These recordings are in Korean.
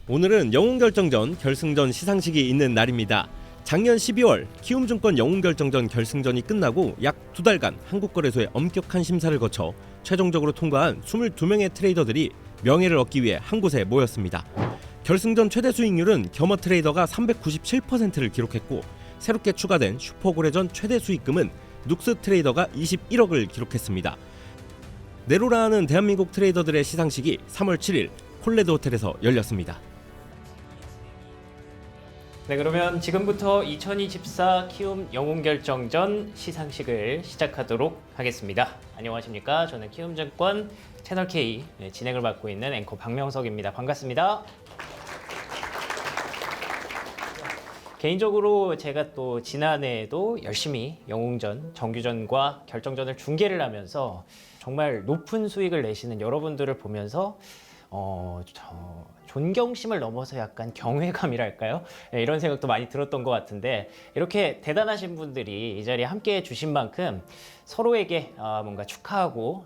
오늘은 영웅결정전 결승전 시상식이 있는 날입니다. 작년 12월 키움증권 영웅결정전 결승전이 끝나고 약 2달간 한국거래소의 엄격한 심사를 거쳐 최종적으로 통과한 22명의 트레이더들이 명예를 얻기 위해 한 곳에 모였습니다. 결승전 최대 수익률은 겸허 트레이더가 397%를 기록했고, 새롭게 추가된 슈퍼고래전 최대 수익금은 눅스 트레이더가 21억을 기록했습니다. 네로라는 대한민국 트레이더들의 시상식이 3월 7일 콜레드 호텔에서 열렸습니다. 네, 그러면 지금부터 2024 키움 영웅결정전 시상식을 시작하도록 하겠습니다. 안녕하십니까? 저는 키움증권 채널K 진행을 맡고 있는 앵커 박명석입니다. 반갑습니다. 개인적으로 제가 또 지난해에도 열심히 영웅전, 정규전과 결정전을 중계를 하면서 정말 높은 수익을 내시는 여러분들을 보면서 존경심을 넘어서 약간 경외감이랄까요? 네, 이런 생각도 많이 들었던 것 같은데, 이렇게 대단하신 분들이 이 자리에 함께 해주신 만큼 서로에게 뭔가 축하하고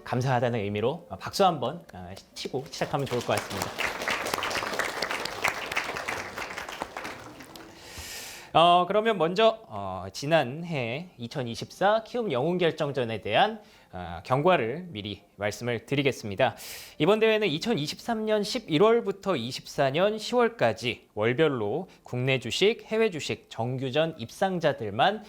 감사하다는 의미로 박수 한번 치고 시작하면 좋을 것 같습니다. 그러면 먼저 지난해 2024 키움 영웅결정전에 대한 경과를 미리 말씀을 드리겠습니다. 이번 대회는 2023년 11월부터 24년 10월까지 월별로 국내 주식, 해외 주식, 정규전 입상자들만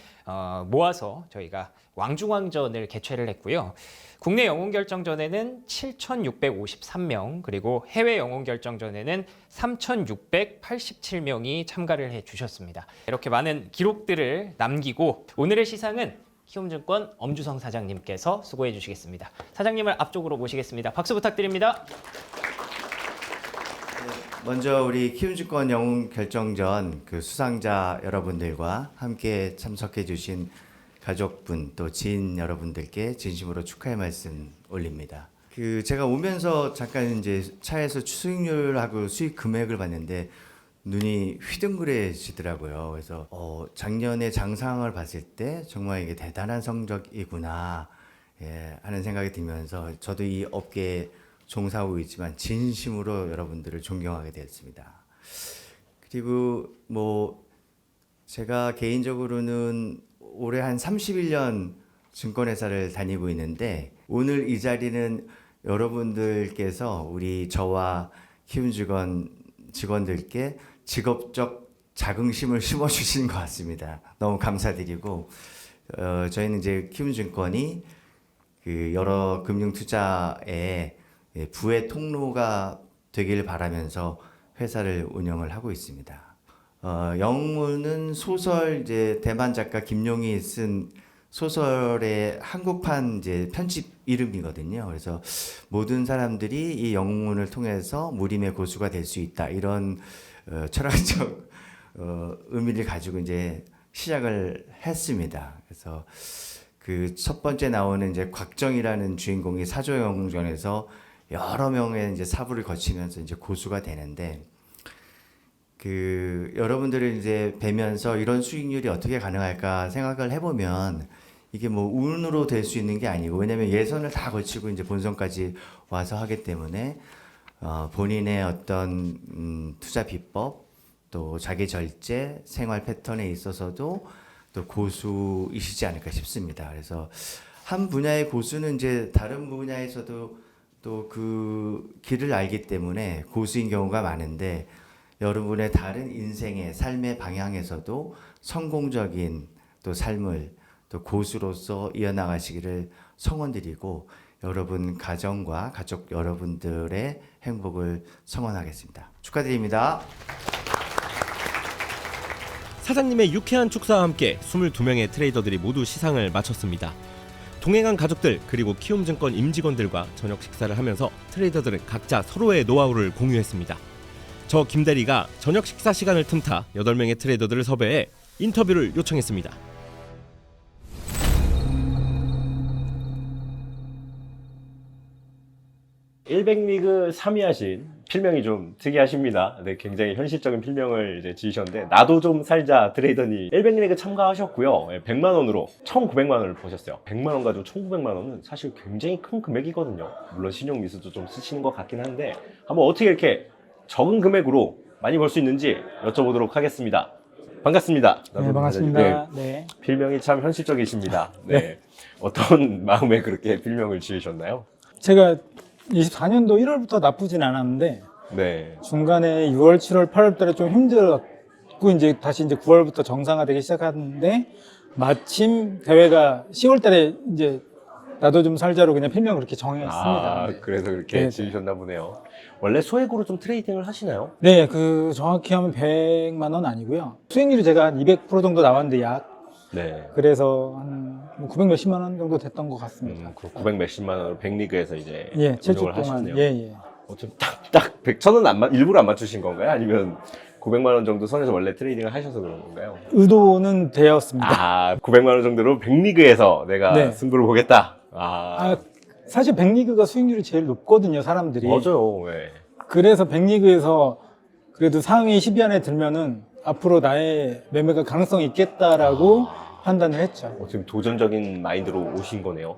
모아서 저희가 왕중왕전을 개최를 했고요. 국내 영웅결정전에는 7,653명, 그리고 해외 영웅결정전에는 3,687명이 참가를 해주셨습니다. 이렇게 많은 기록들을 남기고 오늘의 시상은 키움증권 엄주성 사장님께서 수고해 주시겠습니다. 사장님을 앞쪽으로 모시겠습니다. 박수 부탁드립니다. 먼저 우리 키움증권 영웅결정전 그 수상자 여러분들과 함께 참석해 주신 가족분 또 지인 여러분들께 진심으로 축하의 말씀 올립니다. 제가 오면서 잠깐 이제 차에서 수익률하고 수익 금액을 봤는데 눈이 휘둥그레지더라고요. 그래서 작년에 장상을 봤을 때 정말 이게 대단한 성적이구나 하는 생각이 들면서 저도 이 업계에 종사하고 있지만 진심으로 여러분들을 존경하게 되었습니다. 그리고 제가 개인적으로는 올해 한 31년 증권회사를 다니고 있는데, 오늘 이 자리는 여러분들께서 저와 키움증권 직원들께 직업적 자긍심을 심어주신 것 같습니다. 너무 감사드리고, 저희는 이제 키움증권이 여러 금융 투자에 부의 통로가 되길 바라면서 회사를 운영을 하고 있습니다. 영웅은 소설 대만 작가 김용이 쓴 소설의 한국판 편집 이름이거든요. 그래서 모든 사람들이 이 영웅문을 통해서 무림의 고수가 될 수 있다, 이런 철학적 의미를 가지고 시작을 했습니다. 그래서 그 첫 번째 나오는 곽정이라는 주인공이 사조영웅전에서 여러 명의 사부를 거치면서 고수가 되는데, 여러분들을 뵈면서 이런 수익률이 어떻게 가능할까 생각을 해보면, 이게 운으로 될 수 있는 게 아니고, 왜냐면 예선을 다 거치고 본선까지 와서 하기 때문에 본인의 어떤 투자 비법, 또 자기 절제, 생활 패턴에 있어서도 또 고수이시지 않을까 싶습니다. 그래서 한 분야의 고수는 다른 분야에서도 또 그 길을 알기 때문에 고수인 경우가 많은데, 여러분의 다른 인생의 삶의 방향에서도 성공적인 또 삶을 또 고수로서 이어나가시기를 성원드리고, 여러분 가정과 가족 여러분들의 행복을 성원하겠습니다. 축하드립니다. 사장님의 유쾌한 축사와 함께 22명의 트레이더들이 모두 시상을 마쳤습니다. 동행한 가족들 그리고 키움증권 임직원들과 저녁 식사를 하면서 트레이더들은 각자 서로의 노하우를 공유했습니다. 저 김대리가 저녁 식사 시간을 틈타 8명의 트레이더들을 섭외해 인터뷰를 요청했습니다. 일백리그 3위 하신 필명이 좀 특이하십니다. 네, 굉장히 현실적인 필명을 지으셨는데, 나도 좀 살자 트레이더니 100리그 참가하셨고요. 100만원으로 1900만원을 버셨어요. 100만원 가지고 1900만원은 사실 굉장히 큰 금액이거든요. 물론 신용 미수도 좀 쓰시는 것 같긴 한데, 한번 어떻게 이렇게 적은 금액으로 많이 벌 수 있는지 여쭤보도록 하겠습니다. 반갑습니다. 네, 반갑습니다. 네. 필명이 참 현실적이십니다. 네. 어떤 마음에 그렇게 필명을 지으셨나요? 제가 24년도 1월부터 나쁘진 않았는데 네. 중간에 6월, 7월, 8월 달에 좀 힘들었고 이제 다시 이제 9월부터 정상화되기 시작하는데 마침 대회가 10월 달에 이제 나도 좀 살자로 그냥 필명을 그렇게 정했습니다. 아, 그래서 그렇게 네. 지으셨나 보네요. 원래 소액으로 좀 트레이딩을 하시나요? 네, 그 정확히 하면 100만 원 아니고요. 수익률이 제가 한 200% 정도 나왔는데 약 네. 그래서 한 900 몇십만 원 정도 됐던 것 같습니다. 그 900 몇십만 원으로 백리그에서 이제 예, 7주 운영을 동안. 하셨네요. 예, 예. 좀 딱 100,000원 일부러 안 맞추신 건가요? 아니면 900만 원 정도 선에서 원래 트레이딩을 하셔서 그런 건가요? 의도는 되었습니다. 아, 900만 원 정도로 백리그에서 내가 네. 승부를 보겠다. 아, 사실 백리그가 수익률이 제일 높거든요, 사람들이. 맞아요. 네. 그래서 백리그에서 그래도 상위 10위 안에 들면은 앞으로 나의 매매가 가능성이 있겠다라고 판단을 했죠. 지금 도전적인 마인드로 오신 거네요.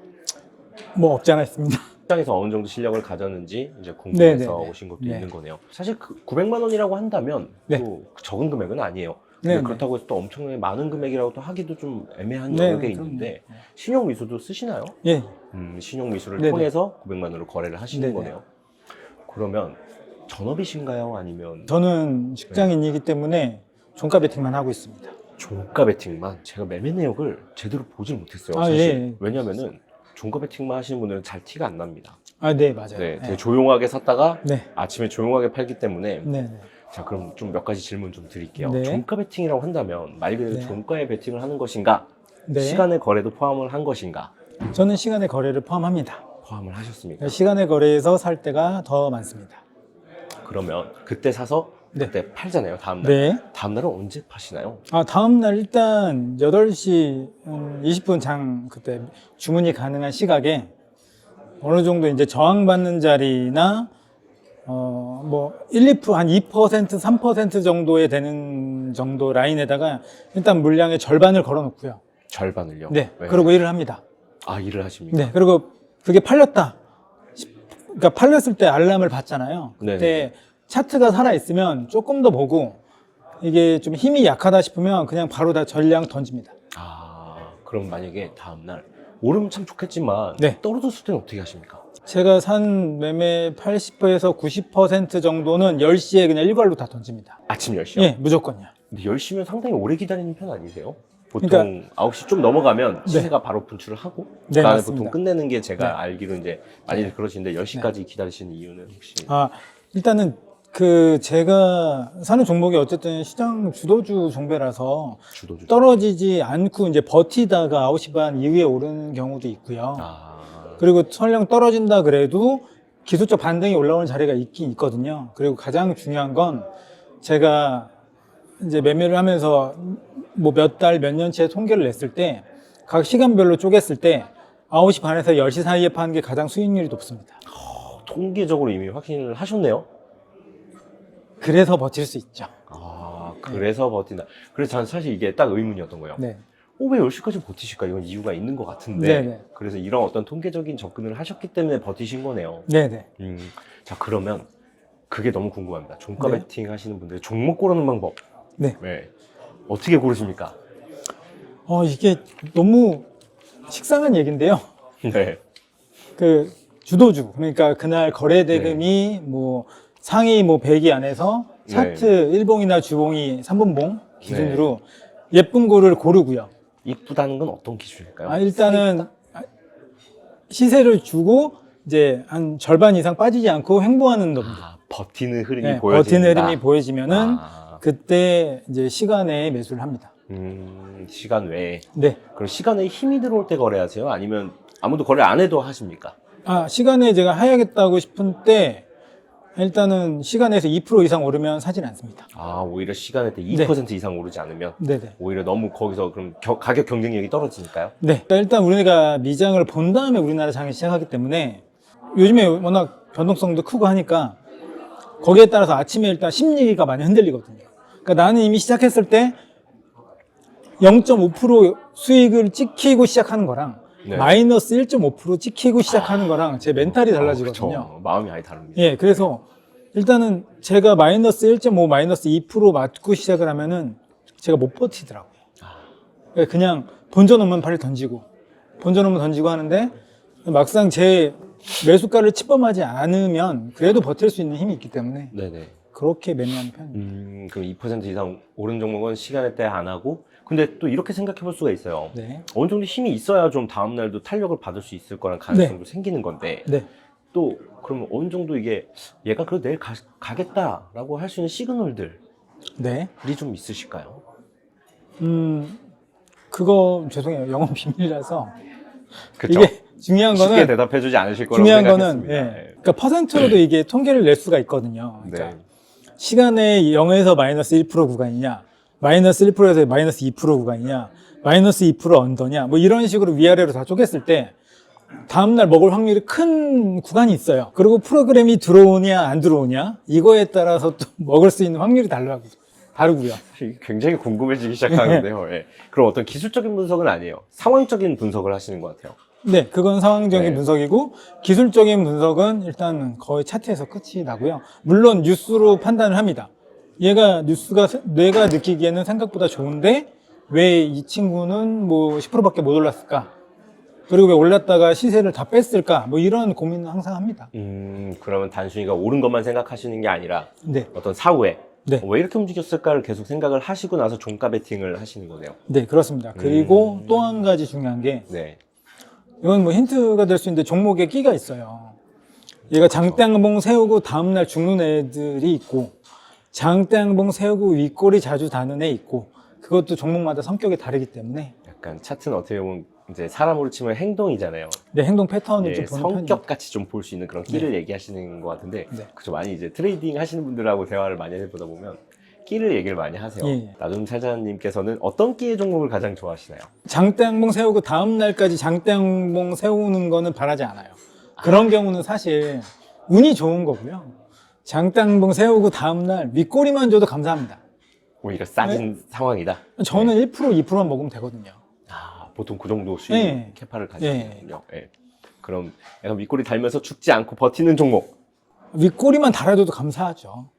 뭐 없지 않아 있습니다. 시장에서 어느 정도 실력을 가졌는지 이제 궁금해서 네네네. 오신 것도 네. 있는 거네요. 사실 그 900만 원이라고 한다면 네. 또 적은 금액은 아니에요. 근데 네네. 그렇다고 해서 또 엄청나게 많은 금액이라고 또 하기도 좀 애매한 네, 영역에 그럼요. 있는데 신용미수도 쓰시나요? 예. 신용미수를 네네. 통해서 900만 원으로 거래를 하시는 네네. 거네요. 그러면 전업이신가요? 아니면 저는 직장인이기 때문에 종가 베팅만 하고 있습니다. 종가 베팅만? 제가 매매 내역을 제대로 보질 못했어요. 아, 사실. 예. 왜냐면은 종가 베팅만 하시는 분들은 잘 티가 안 납니다. 아, 네, 맞아요. 네, 되게 네. 조용하게 샀다가 네. 아침에 조용하게 팔기 때문에 네, 네. 자, 그럼 좀 몇 가지 질문 좀 드릴게요. 네. 종가 베팅이라고 한다면 말 그대로 네. 종가에 베팅을 하는 것인가? 네. 시간의 거래도 포함을 한 것인가? 저는 시간의 거래를 포함합니다. 포함을 하셨습니까? 시간의 거래에서 살 때가 더 많습니다. 그러면 그때 사서 네. 그때 팔잖아요. 다음날. 네. 다음날은 언제 파시나요? 아, 다음날 일단 8시 20분 장 그때 주문이 가능한 시각에 어느 정도 이제 저항받는 자리나 뭐 1, 2%, 한 2%, 3% 정도에 되는 정도 라인에다가 일단 물량의 절반을 걸어 놓고요. 절반을요? 네. 왜? 그리고 일을 합니다. 아, 일을 하십니까? 네. 그리고 그게 팔렸다. 그러니까 팔렸을 때 알람을 받잖아요. 그때 네네. 차트가 살아있으면 조금 더 보고 이게 좀 힘이 약하다 싶으면 그냥 바로 다 전량 던집니다. 아, 그럼 만약에 다음날 오르면 참 좋겠지만 네. 떨어졌을 때는 어떻게 하십니까? 제가 산 매매 80%에서 90% 정도는 10시에 그냥 일괄로 다 던집니다. 아침 10시요? 예, 무조건요. 근데 10시면 상당히 오래 기다리는 편 아니세요? 보통 그러니까- 9시 좀 넘어가면 네. 시세가 바로 분출을 하고 네, 그다음에 맞습니다. 보통 끝내는 게 제가 네. 알기로 이제 많이들 그러시는데 10시까지 기다리시는 이유는 혹시 아, 일단은 그 제가 사는 종목이 어쨌든 시장 주도주 종배라서 주도주 떨어지지 않고 이제 버티다가 9시 반 이후에 오르는 경우도 있고요. 그리고 설령 떨어진다 그래도 기술적 반등이 올라오는 자리가 있긴 있거든요. 그리고 가장 중요한 건 제가 이제 매매를 하면서 뭐 몇 달, 몇 년치의 통계를 냈을 때 각 시간별로 쪼갰을 때 9시 반에서 10시 사이에 파는 게 가장 수익률이 높습니다. 통계적으로 이미 확인을 하셨네요. 그래서 버틸 수 있죠. 아, 그래서 버틴다. 그래서 저는 사실 이게 딱 의문이었던 거예요. 네. 왜 10시까지 버티실까? 이건 이유가 있는 것 같은데. 네네. 그래서 이런 어떤 통계적인 접근을 하셨기 때문에 버티신 거네요. 네네. 자, 그러면 그게 너무 궁금합니다. 종가 네. 베팅 하시는 분들 종목 고르는 방법. 네. 어떻게 고르십니까? 이게 너무 식상한 얘기인데요. 네. 그 주도주, 그러니까 그날 거래 대금이 뭐 상위 뭐 100위 안에서 차트 1봉이나 주봉이 3분봉 기준으로 예쁜 거를 고르고요. 이쁘다는 건 어떤 기준일까요? 일단은 시세를 주고 이제 한 절반 이상 빠지지 않고 횡보하는 놈들. 버티는 흐름이 네, 보여진다. 버티는 흐름이 보여지면은 그때 이제 시간에 매수를 합니다. 시간 외에. 네. 그럼 시간에 힘이 들어올 때 거래하세요? 아니면 아무도 거래 안 해도 하십니까? 시간에 제가 해야겠다고 싶은 때 일단은 시간에서 2% 이상 오르면 사진 않습니다. 오히려 시간에 때 2% 이상 오르지 않으면 네네. 오히려 너무 거기서 그럼 가격 경쟁력이 떨어지니까요? 네. 그러니까 일단 우리가 미장을 본 다음에 우리나라 장을 시작하기 때문에 요즘에 워낙 변동성도 크고 하니까 거기에 따라서 아침에 일단 심리가 많이 흔들리거든요. 그러니까 나는 이미 시작했을 때 0.5% 수익을 찍히고 시작하는 거랑 마이너스 1.5% 찍히고 시작하는 거랑 제 멘탈이 달라지거든요. 그쵸. 마음이 아예 다릅니다. 예, 그래서 일단은 제가 마이너스 1.5, 마이너스 2% 맞고 시작을 하면은 제가 못 버티더라고요. 그냥 본전 오면 팔을 던지고, 본전 오면 던지고 하는데 막상 제 매수가를 침범하지 않으면 그래도 버틸 수 있는 힘이 있기 때문에 네네. 그렇게 매매하는 편입니다. 그럼 2% 이상 오른 종목은 시간에 때 안 하고, 근데 또 이렇게 생각해 볼 수가 있어요. 네. 어느 정도 힘이 있어야 좀 다음날도 탄력을 받을 수 있을 거란 가능성도 생기는 건데, 네. 또 그러면 어느 정도 이게 얘가 그래도 내일 가겠다라고 할 수 있는 시그널들이 네. 좀 있으실까요? 그거 죄송해요. 영업 비밀이라서. 그쵸? 이게 중요한 쉽게 거는 대답해주지 않으실 거라고 중요한 거는 생각했습니다. 예. 그러니까 퍼센트로도 이게 통계를 낼 수가 있거든요. 그러니까 네. 시간에 0에서 마이너스 1% 구간이냐, 마이너스 1%에서 마이너스 2% 구간이냐, 마이너스 2% 언더냐, 뭐 이런 식으로 위아래로 다 쪼갰을 때 다음날 먹을 확률이 큰 구간이 있어요. 그리고 프로그램이 들어오냐 안 들어오냐 이거에 따라서 또 먹을 수 있는 확률이 다르고요. 굉장히 궁금해지기 시작하는데요. 예. 그럼 어떤 기술적인 분석은 아니에요. 상황적인 분석을 하시는 것 같아요. 네, 그건 상황적인 네. 분석이고 기술적인 분석은 일단 거의 차트에서 끝이 나고요. 물론 뉴스로 판단을 합니다. 얘가 뉴스가 뇌가 느끼기에는 생각보다 좋은데 왜 이 친구는 뭐 10%밖에 못 올랐을까? 그리고 왜 올랐다가 시세를 다 뺐을까? 뭐 이런 고민은 항상 합니다. 그러면 단순히가 오른 것만 생각하시는 게 아니라 네, 어떤 사후에 네. 왜 이렇게 움직였을까를 계속 생각을 하시고 나서 종가 베팅을 하시는 거네요. 네, 그렇습니다. 그리고 또 한 가지 중요한 게 네. 이건 뭐 힌트가 될 수 있는데 종목에 끼가 있어요. 얘가 장대양봉 세우고 다음날 죽는 애들이 있고 장대양봉 세우고 윗골이 자주 다는 애 있고 그것도 종목마다 성격이 다르기 때문에 약간 차트는 어떻게 보면 이제 사람으로 치면 행동이잖아요. 네, 행동 패턴을 예, 좀 보는 성격 편입니다. 같이 좀 볼 수 있는 그런 끼를 얘기하시는 것 같은데, 네. 그죠? 많이 이제 트레이딩 하시는 분들하고 대화를 많이 해보다 보면 끼를 얘기를 많이 하세요. 예. 나좀 차장님께서는 어떤 끼의 종목을 가장 좋아하시나요? 장대양봉 세우고 다음날까지 장대양봉 세우는 거는 바라지 않아요. 그런 경우는 사실 운이 좋은 거고요. 장대양봉 세우고 다음날 윗골이만 줘도 감사합니다. 오히려 싸진 상황이다. 저는 1%, 2%만 먹으면 되거든요. 아, 보통 그 정도 수익 네. 캐파를 가지시군요. 예. 그럼 약간 윗골이 달면서 죽지 않고 버티는 종목. 윗골이만 달아줘도 감사하죠.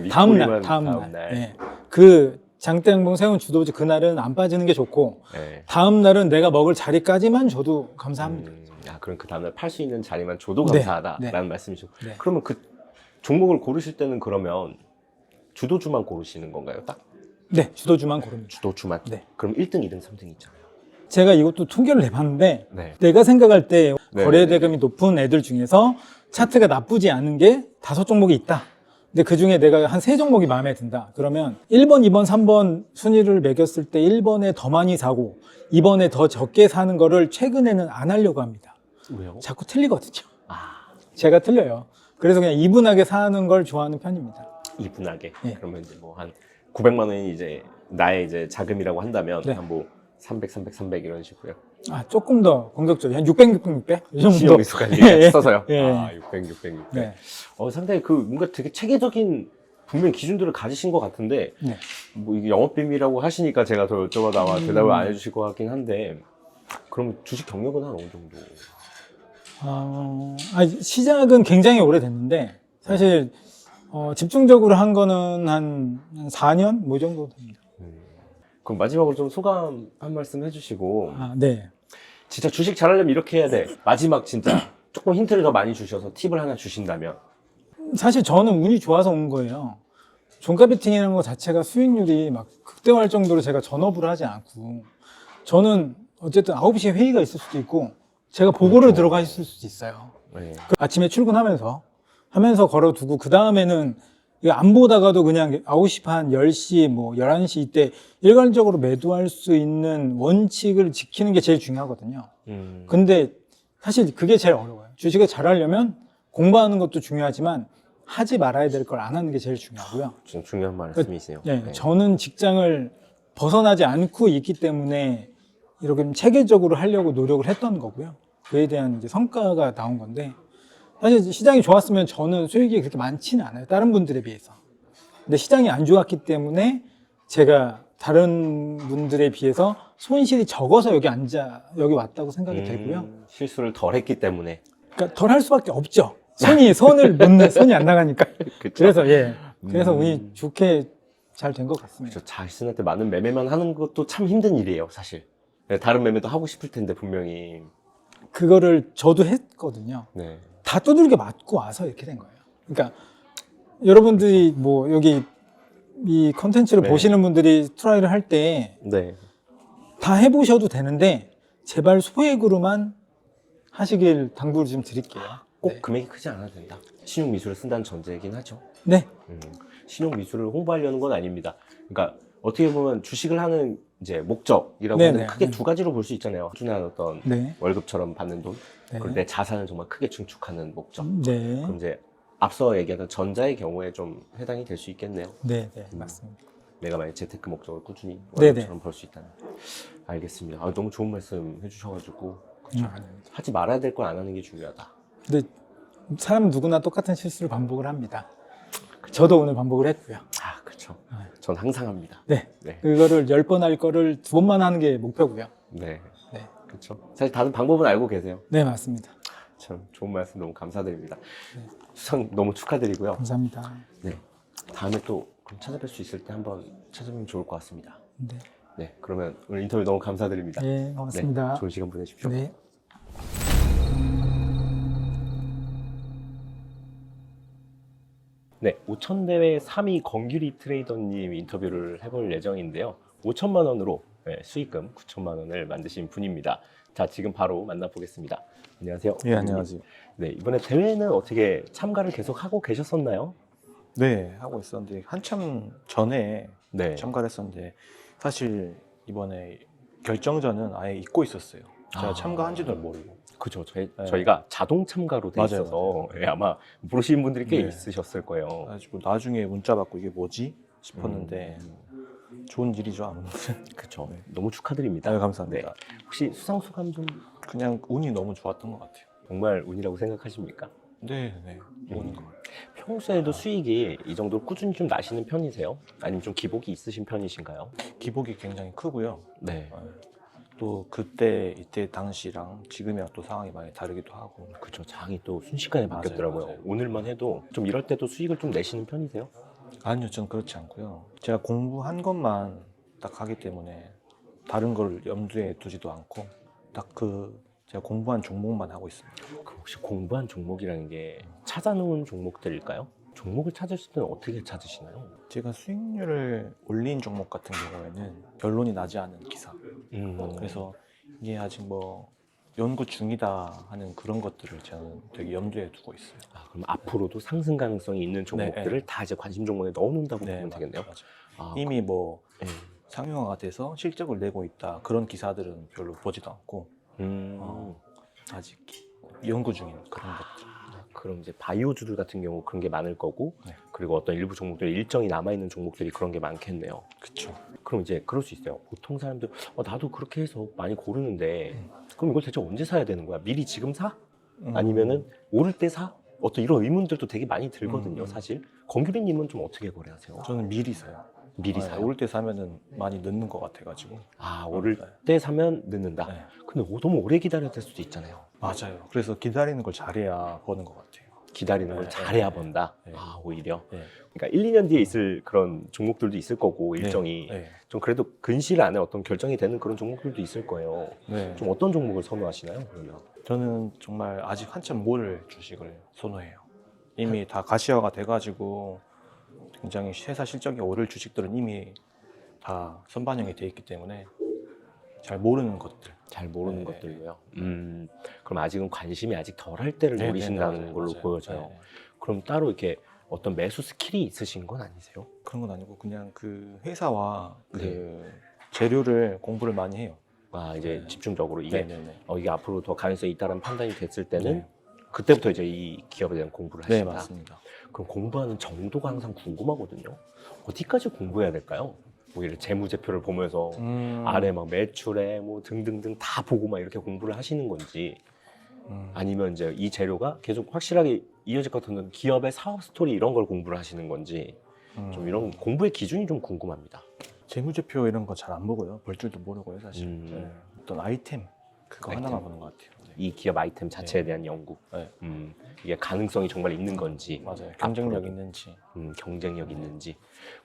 다음날. 윗골이만 예. 그 장대양봉 세운 주도주 그날은 안 빠지는 게 좋고 예. 다음날은 내가 먹을 자리까지만 줘도 감사합니다. 그럼 그 다음날 팔 수 있는 자리만 줘도 네. 감사하다라는 네. 말씀이시고. 네. 그러면 그 종목을 고르실 때는 그러면 주도주만 고르시는 건가요? 딱 네, 주도주만 고릅니다. 주도주만. 네. 그럼 1등, 2등, 3등 있잖아요. 제가 이것도 통계를 내봤는데 네. 내가 생각할 때 네. 거래대금이 높은 애들 중에서 차트가 나쁘지 않은 게 5종목이 있다. 근데 그 중에 내가 한 3종목이 마음에 든다. 그러면 1번, 2번, 3번 순위를 매겼을 때 1번에 더 많이 사고 2번에 더 적게 사는 거를 최근에는 안 하려고 합니다. 왜요? 자꾸 틀리거든요. 아, 제가 틀려요. 그래서 그냥 이분하게 사는 걸 좋아하는 편입니다. 이분하게. 네. 그러면 이제 뭐 한 900만 원이 이제 나의 이제 자금이라고 한다면 네. 한 뭐 300, 300, 300 이런 식으로요. 아, 조금 더 공격적이요. 한 600, 600, 600? 이 정도. 신용미수까지 예, 써서요. 예. 아, 600, 600, 600. 네. 상당히 그 뭔가 되게 체계적인 분명 기준들을 가지신 것 같은데, 네. 뭐 이게 영업비밀이라고 하시니까 제가 더 여쭤봐도 아마 대답을 안 해주실 것 같긴 한데, 그럼 주식 경력은 한 어느 정도? 시작은 굉장히 오래됐는데 사실 집중적으로 한 거는 한 4년? 뭐 정도 됩니다. 그럼 마지막으로 좀 소감 한 말씀 해주시고, 네. 진짜 주식 잘하려면 이렇게 해야 돼. 마지막 진짜 조금 힌트를 더 많이 주셔서 팁을 하나 주신다면. 사실 저는 운이 좋아서 온 거예요. 종가 베팅이라는 거 자체가 수익률이 막 극대화할 정도로 제가 전업을 하지 않고 저는 어쨌든 9시에 회의가 있을 수도 있고 제가 보고를 들어가 있을 수도 있어요. 네. 아침에 출근하면서 걸어두고 그 다음에는 안 보다가도 그냥 9시 반, 10시, 뭐 11시 이때 일괄적으로 매도할 수 있는 원칙을 지키는 게 제일 중요하거든요. 근데 사실 그게 제일 어려워요. 주식을 잘하려면 공부하는 것도 중요하지만 하지 말아야 될 걸 안 하는 게 제일 중요하고요. 좀 중요한 말씀이세요. 네, 저는 직장을 벗어나지 않고 있기 때문에 이렇게 좀 체계적으로 하려고 노력을 했던 거고요. 그에 대한 이제 성과가 나온 건데 사실 시장이 좋았으면 저는 수익이 그렇게 많지는 않아요. 다른 분들에 비해서. 근데 시장이 안 좋았기 때문에 제가 다른 분들에 비해서 손실이 적어서 여기 왔다고 생각이 되고요. 실수를 덜 했기 때문에. 그러니까 덜 할 수밖에 없죠. 손이 안 나가니까. 그쵸. 그래서 그래서 음. 운이 좋게 잘 된 것 같습니다. 그렇죠. 자신한테 맞는 매매만 하는 것도 참 힘든 일이에요, 사실. 네, 다른 매매도 하고 싶을 텐데 분명히. 그거를 저도 했거든요. 네. 다 두들겨 맞고 와서 이렇게 된 거예요. 그러니까 여러분들이 뭐 여기 이 컨텐츠를 네. 보시는 분들이 트라이를 할 때 다 네. 해보셔도 되는데 제발 소액으로만 하시길 당부를 좀 드릴게요. 꼭 네. 금액이 크지 않아도 된다. 신용 미술을 쓴다는 전제이긴 하죠. 네. 신용 미술을 홍보하려는 건 아닙니다. 그러니까 어떻게 보면 주식을 하는 이제 목적이라고 네네. 하는 크게 네. 두 가지로 볼 수 있잖아요. 꾸준한 어떤 네. 월급처럼 받는 돈, 네. 그리고 내 자산을 정말 크게 증축하는 목적. 네. 그럼 이제 앞서 얘기하던 전자의 경우에 좀 해당이 될 수 있겠네요. 네. 네. 맞습니다. 내가 만약 재테크 목적을 꾸준히 네네. 월급처럼 벌 수 있다는. 알겠습니다. 아, 너무 좋은 말씀 해주셔가지고 하지 말아야 될 걸 안 하는 게 중요하다. 근데 사람 누구나 똑같은 실수를 반복을 합니다. 저도 오늘 반복을 했고요. 아, 그렇죠. 전 항상 합니다. 네. 네. 그거를 10번 할 거를 2번만 하는 게 목표고요. 네. 네. 그렇죠. 사실 다른 방법은 알고 계세요. 네, 맞습니다. 참 좋은 말씀 너무 감사드립니다. 수상 너무 축하드리고요. 감사합니다. 네. 다음에 또 그럼 찾아뵐 수 있을 때 한번 찾아보면 좋을 것 같습니다. 네. 네. 그러면 오늘 인터뷰 너무 감사드립니다. 네, 고맙습니다. 네, 좋은 시간 보내십시오. 네. 네, 5천 대회 3위 건규리 트레이더님 인터뷰를 해볼 예정인데요. 5천만 원으로 수익금 9천만 원을 만드신 분입니다. 자, 지금 바로 만나보겠습니다. 안녕하세요. 예, 안녕하세요. 네, 이번에 대회는 어떻게 참가를 계속 하고 계셨었나요? 네, 하고 있었는데 한참 전에 네. 참가를 했었는데 사실 이번에 결정전은 아예 잊고 있었어요. 제가 아. 참가한지도 모르고. 그죠. 네. 저희가 자동 참가로 돼 맞아요, 있어서 맞아요. 예, 아마 모르시는 분들이 꽤 네. 있으셨을 거예요. 그래가지고 나중에 문자 받고 이게 뭐지 싶었는데 좋은 일이죠 아무튼. 그렇죠. 너무 축하드립니다. 아유, 감사합니다. 네. 혹시 수상 소감 좀 그냥 운이 너무 좋았던 것 같아요. 정말 운이라고 생각하십니까? 네, 네. 운인 것 같아요. 평소에도 수익이 이 정도로 꾸준히 좀 나시는 편이세요? 아니면 좀 기복이 있으신 편이신가요? 기복이 굉장히 크고요. 네. 또 그때 이때 당시랑 지금이랑 또 상황이 많이 다르기도 하고. 그렇죠. 장이 또 순식간에 맞아요, 바뀌었더라고요. 맞아요. 오늘만 해도 좀 이럴 때도 수익을 좀 내시는 편이세요? 아니요, 전 그렇지 않고요. 제가 공부한 것만 딱 하기 때문에 다른 걸 염두에 두지도 않고 딱 제가 공부한 종목만 하고 있습니다. 그럼 혹시 공부한 종목이라는 게 찾아놓은 종목들일까요? 종목을 찾으실 때는 어떻게 찾으시나요? 제가 수익률을 올린 종목 같은 경우에는 결론이 나지 않은 기사. 그래서 이게 아직 뭐 연구 중이다 하는 그런 것들을 저는 되게 염두에 두고 있어요. 아, 그럼 앞으로도 상승 가능성이 있는 종목들을 네. 다 이제 관심 종목에 넣어놓는다고 보면 맞아요, 되겠네요. 맞아요. 아, 이미 뭐 네. 상용화가 돼서 실적을 내고 있다 그런 기사들은 별로 보지도 않고 음. 아직 연구 중인 그런 것들. 그럼 이제 바이오주들 같은 경우 그런 게 많을 거고 네. 그리고 어떤 일부 종목들 일정이 남아있는 종목들이 그런 게 많겠네요. 그렇죠. 그럼 이제 그럴 수 있어요. 보통 사람들 나도 그렇게 해서 많이 고르는데 그럼 이걸 대체 언제 사야 되는 거야? 미리 지금 사? 아니면은 오를 때 사? 어떤 이런 의문들도 되게 많이 들거든요. 사실 건규리님은 좀 어떻게 거래하세요? 저는 미리 사요. 미리 사요? 오를 때 사면은 많이 늦는 것 같아가지고. 아, 오를 네. 때 사면 늦는다. 네. 근데 너무 오래 기다려야 될 수도 있잖아요. 맞아요. 그래서 기다리는 걸 잘해야 버는 것 같아요. 기다리는 걸 네, 잘해야 네, 번다. 네. 아, 오히려. 네. 그러니까 1, 2년 뒤에 있을 그런 종목들도 있을 거고 일정이 네. 좀 그래도 근시일 안에 어떤 결정이 되는 그런 종목들도 있을 거예요. 네. 좀 어떤 종목을 선호하시나요? 그러면? 저는 정말 아직 한참 모를 주식을 선호해요. 이미 다 가시화가 돼가지고 굉장히 회사 실적이 오를 주식들은 이미 다 선반영이 돼 있기 때문에 잘 모르는 것들. 잘 모르는 네. 것들로요. 그럼 아직은 관심이 아직 덜할 때를 네, 노리신다는 맞아요, 걸로 맞아요. 보여져요. 네. 그럼 따로 이렇게 어떤 매수 스킬이 있으신 건 아니세요? 그런 건 아니고 그냥 그 회사와 그 네. 재료를 공부를 많이 해요. 아, 이제 네. 집중적으로 이게 네네네. 이게 앞으로 더 가능성이 있다는 판단이 됐을 때는 네. 그때부터 이제 이 기업에 대한 공부를 네, 하신다. 맞습니다. 그럼 공부하는 정도가 항상 궁금하거든요. 어디까지 공부해야 될까요? 뭐 이런 재무제표를 보면서 아래 막 매출에 뭐 등등등 다 보고 막 이렇게 공부를 하시는 건지 아니면 이제 이 재료가 계속 확실하게 이어질 것 같은 기업의 사업 스토리 이런 걸 공부를 하시는 건지 좀 이런 공부의 기준이 좀 궁금합니다. 재무제표 이런 거 잘 안 보고요. 볼 줄도 모르고요, 사실. 음. 네. 어떤 아이템 그거 아이템. 하나만 보는 것 같아요. 네. 이 기업 아이템 자체에 대한 연구. 네. 이게 가능성이 정말 있는 건지, 맞아요. 경쟁력 앞으로도. 있는지. 경쟁력 있는지.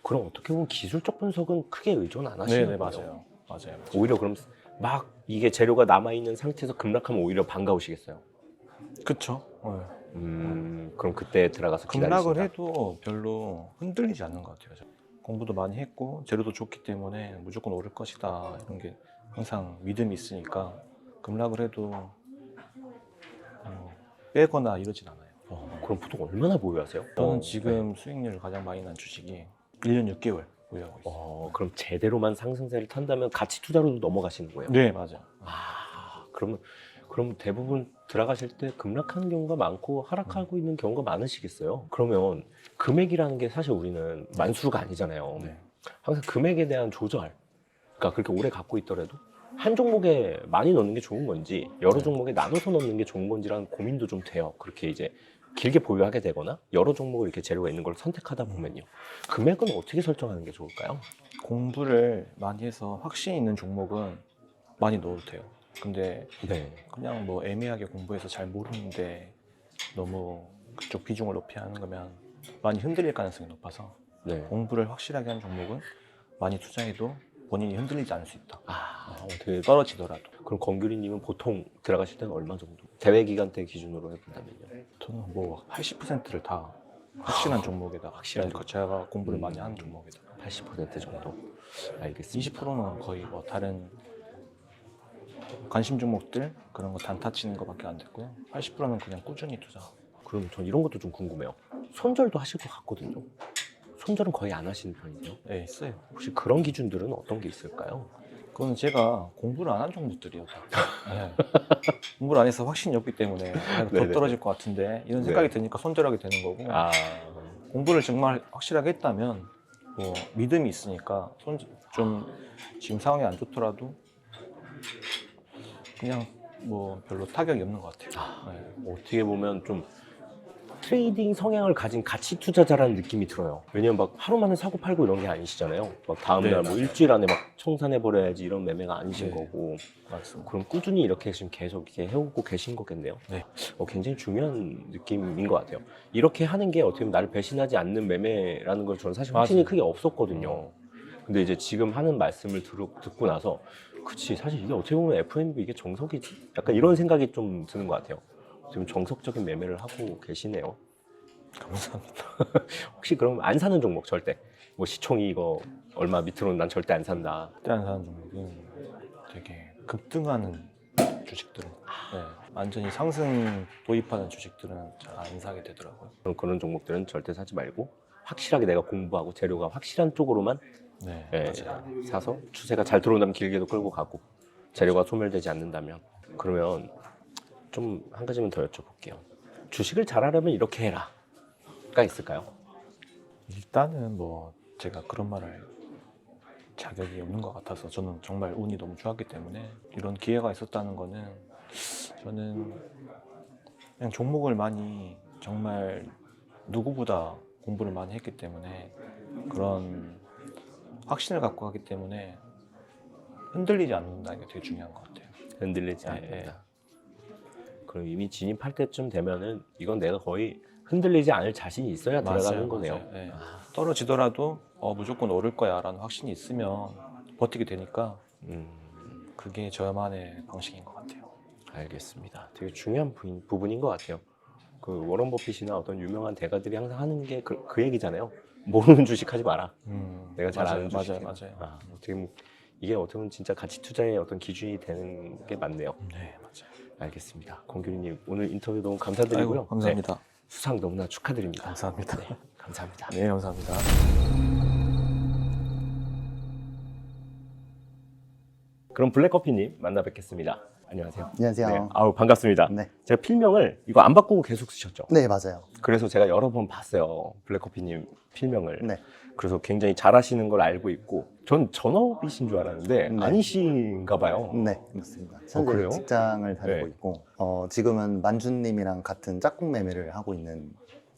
그럼 어떻게 보면 기술적 분석은 크게 의존 안 하시는 네네, 거예요. 맞아요. 오히려 그럼 막 이게 재료가 남아 있는 상태에서 급락하면 오히려 반가우시겠어요. 그쵸. 그럼 그때 들어가서 급락을 기다리신다. 해도 별로 흔들리지 않는 것 같아요. 공부도 많이 했고 재료도 좋기 때문에 무조건 오를 것이다 이런 게 항상 믿음이 있으니까 급락을 해도 빼거나 이러진 않아요. 그럼 보통 얼마나 보유하세요? 저는 지금 수익률 가장 많이 난 주식이 1년 6개월 보유하고 있어요. 그럼 제대로만 상승세를 탄다면 가치 투자로도 넘어가시는 거예요? 네, 맞아요. 그럼 대부분 들어가실 때 급락하는 경우가 많고 하락하고 있는 경우가 많으시겠어요? 그러면 금액이라는 게 사실 우리는 만수르가 아니잖아요. 네. 항상 금액에 대한 조절, 그러니까 그렇게 오래 갖고 있더라도 한 종목에 많이 넣는 게 좋은 건지 여러 종목에 나눠서 넣는 게 좋은 건지라는 고민도 좀 돼요. 그렇게 이제 길게 보유하게 되거나 여러 종목을 이렇게 재료가 있는 걸 선택하다 보면요. 금액은 어떻게 설정하는 게 좋을까요? 공부를 많이 해서 확신 있는 종목은 많이 넣어도 돼요. 근데 네. 그냥 뭐 애매하게 공부해서 잘 모르는데 너무 그쪽 비중을 높이 하는 거면 많이 흔들릴 가능성이 높아서 네. 공부를 확실하게 한 종목은 많이 투자해도 본인이 흔들리지 않을 수 있다. 어떻게 떨어지더라도. 그럼 건규리님은 보통 들어가실 때는 얼마 정도? 대회 기간 때 기준으로 해본다면요? 저는 뭐 80%를 다 확실한 종목에다 확실한 제가 공부를 많이 하는 종목에다 80% 정도. 알겠습니다. 20%는 거의 뭐 다른 관심 종목들 그런 거 단타 치는 거밖에 안 됐고요. 80%는 그냥 꾸준히 투자하고. 그럼 전 이런 것도 좀 궁금해요. 손절도 하실 것 같거든요. 손절은 거의 안 하시는 편이세요? 네, 있어요. 혹시 그런 기준들은 어떤 게 있을까요? 그건 제가 공부를 안 한 종목들이요. 네. 공부를 안 해서 확신이 없기 때문에 더 네네. 떨어질 것 같은데 이런 생각이 네. 드니까 손절하게 되는 거고 공부를 정말 확실하게 했다면 뭐 믿음이 있으니까 좀 지금 상황이 안 좋더라도 그냥 뭐 별로 타격이 없는 것 같아요. 네. 어떻게 보면 좀 트레이딩 성향을 가진 가치 투자자라는 느낌이 들어요. 왜냐면 막 하루 만에 사고 팔고 이런 게 아니시잖아요. 막 다음날 네, 뭐 맞아요. 일주일 안에 막 청산해버려야지 이런 매매가 아니신 네. 거고. 맞습니다. 그럼 꾸준히 이렇게 지금 계속 이렇게 해오고 계신 거겠네요. 네. 굉장히 중요한 느낌인 것 같아요. 이렇게 하는 게 어떻게 보면 나를 배신하지 않는 매매라는 걸 저는 사실 확신이 맞아요. 크게 없었거든요. 근데 이제 지금 하는 말씀을 듣고 나서 그치 사실 이게 어떻게 보면 FNB 이게 정석이지? 약간 이런 생각이 좀 드는 것 같아요. 지금 정석적인 매매를 하고 계시네요. 감사합니다. 혹시 그럼 안 사는 종목 절대 뭐 시총이 이거 얼마 밑으로는 난 절대 안 산다. 그때 안 사는 종목은 되게 급등하는 주식들은 완전히 상승 도입하는 주식들은 잘 안 사게 되더라고요. 그런 종목들은 절대 사지 말고 확실하게 내가 공부하고 재료가 확실한 쪽으로만 네, 맞아요. 맞아요. 사서 추세가 잘 들어온다면 길게도 끌고 가고 재료가 소멸되지 않는다면 그러면 좀 한 가지만 더 여쭤볼게요. 주식을 잘하려면 이렇게 해라가 있을까요? 일단은 뭐 제가 그런 말을 자격이 없는 것 같아서 저는 정말 운이 너무 좋았기 때문에 이런 기회가 있었다는 거는 저는 그냥 종목을 많이 정말 누구보다 공부를 많이 했기 때문에 그런 확신을 갖고 하기 때문에 흔들리지 않는다는 게 되게 중요한 것 같아요. 흔들리지 네, 않는다. 그럼 이미 진입할 때쯤 되면은 이건 내가 거의 흔들리지 않을 자신이 있어야 들어가는 거네요. 맞아요. 네. 떨어지더라도 무조건 오를 거야 라는 확신이 있으면 버티게 되니까 그게 저만의 방식인 것 같아요. 알겠습니다. 되게 중요한 부분인 것 같아요. 그 워런 버핏이나 어떤 유명한 대가들이 항상 하는 게 그 얘기잖아요. 모르는 주식 하지 마라. 내가 잘 아는 주식. 맞아요. 어떻게 보면 이게 어떻게 보면 진짜 가치 투자의 어떤 기준이 되는 게 맞네요. 네, 맞아요. 알겠습니다. 권규리님 오늘 인터뷰 너무 감사드리고요. 아이고, 감사합니다. 네, 수상 너무나 축하드립니다. 감사합니다. 네, 감사합니다. 네, 감사합니다. 그럼 블랙커피님 만나 뵙겠습니다. 안녕하세요. 안녕하세요. 네, 아우 반갑습니다. 네. 제가 필명을 이거 안 바꾸고 계속 쓰셨죠? 네, 맞아요. 그래서 제가 여러 번 봤어요. 블랙커피님 필명을. 네. 그래서 굉장히 잘하시는 걸 알고 있고 전 전업이신 줄 알았는데 네. 아니신가 봐요. 네, 맞습니다. 현재 그래요? 직장을 다니고 네. 있고, 지금은 만주님이랑 같은 짝꿍 매매를 하고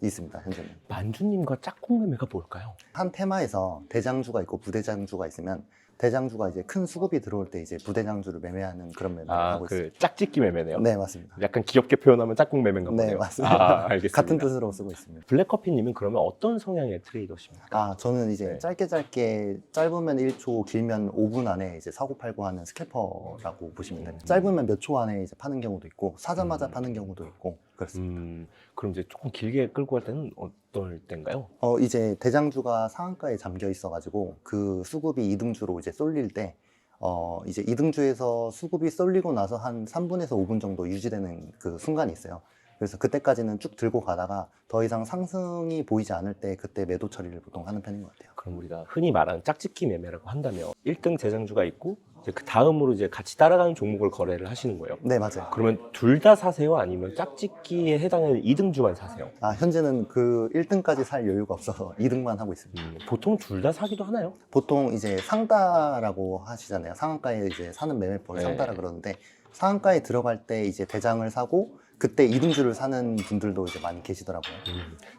있습니다, 현재는. 만주님과 짝꿍 매매가 뭘까요? 한 테마에서 대장주가 있고 부대장주가 있으면 대장주가 이제 큰 수급이 들어올 때 이제 부대장주를 매매하는 그런 매매를 하고 그 있습니다. 짝짓기 매매네요. 네, 맞습니다. 약간 귀엽게 표현하면 짝꿍 매매인가 보네요. 네, 맞습니다. 알겠습니다. 같은 뜻으로 쓰고 있습니다. 블랙커피님은 그러면 어떤 성향의 트레이더십니까? 아, 저는 이제 네. 짧게 짧으면 1초, 길면 5분 안에 이제 사고 팔고 하는 스캘퍼라고 보시면 됩니다. 짧으면 몇 초 안에 이제 파는 경우도 있고 사자마자 파는 경우도 있고 그렇습니다. 그럼 이제 조금 길게 끌고 갈 때는 어떨 때인가요? 이제 대장주가 상한가에 잠겨 있어가지고 그 수급이 이등주로 이제 쏠릴 때 이제 이등주에서 수급이 쏠리고 나서 한 3분에서 5분 정도 유지되는 그 순간이 있어요. 그래서 그때까지는 쭉 들고 가다가 더 이상 상승이 보이지 않을 때 그때 매도 처리를 보통 하는 편인 것 같아요. 그럼 우리가 흔히 말하는 짝짓기 매매라고 한다면 1등 대장주가 있고 이제 그 다음으로 이제 같이 따라가는 종목을 거래를 하시는 거예요. 네, 맞아요. 그러면 둘 다 사세요? 아니면 짝짓기에 해당하는 2등주만 사세요? 아, 현재는 그 1등까지 살 여유가 없어서 2등만 하고 있습니다. 보통 둘 다 사기도 하나요? 보통 이제 상다라고 하시잖아요. 상한가에 이제 사는 매매법을 네. 상다라 그러는데 상한가에 들어갈 때 이제 대장을 사고 그때 이등주를 사는 분들도 이제 많이 계시더라고요.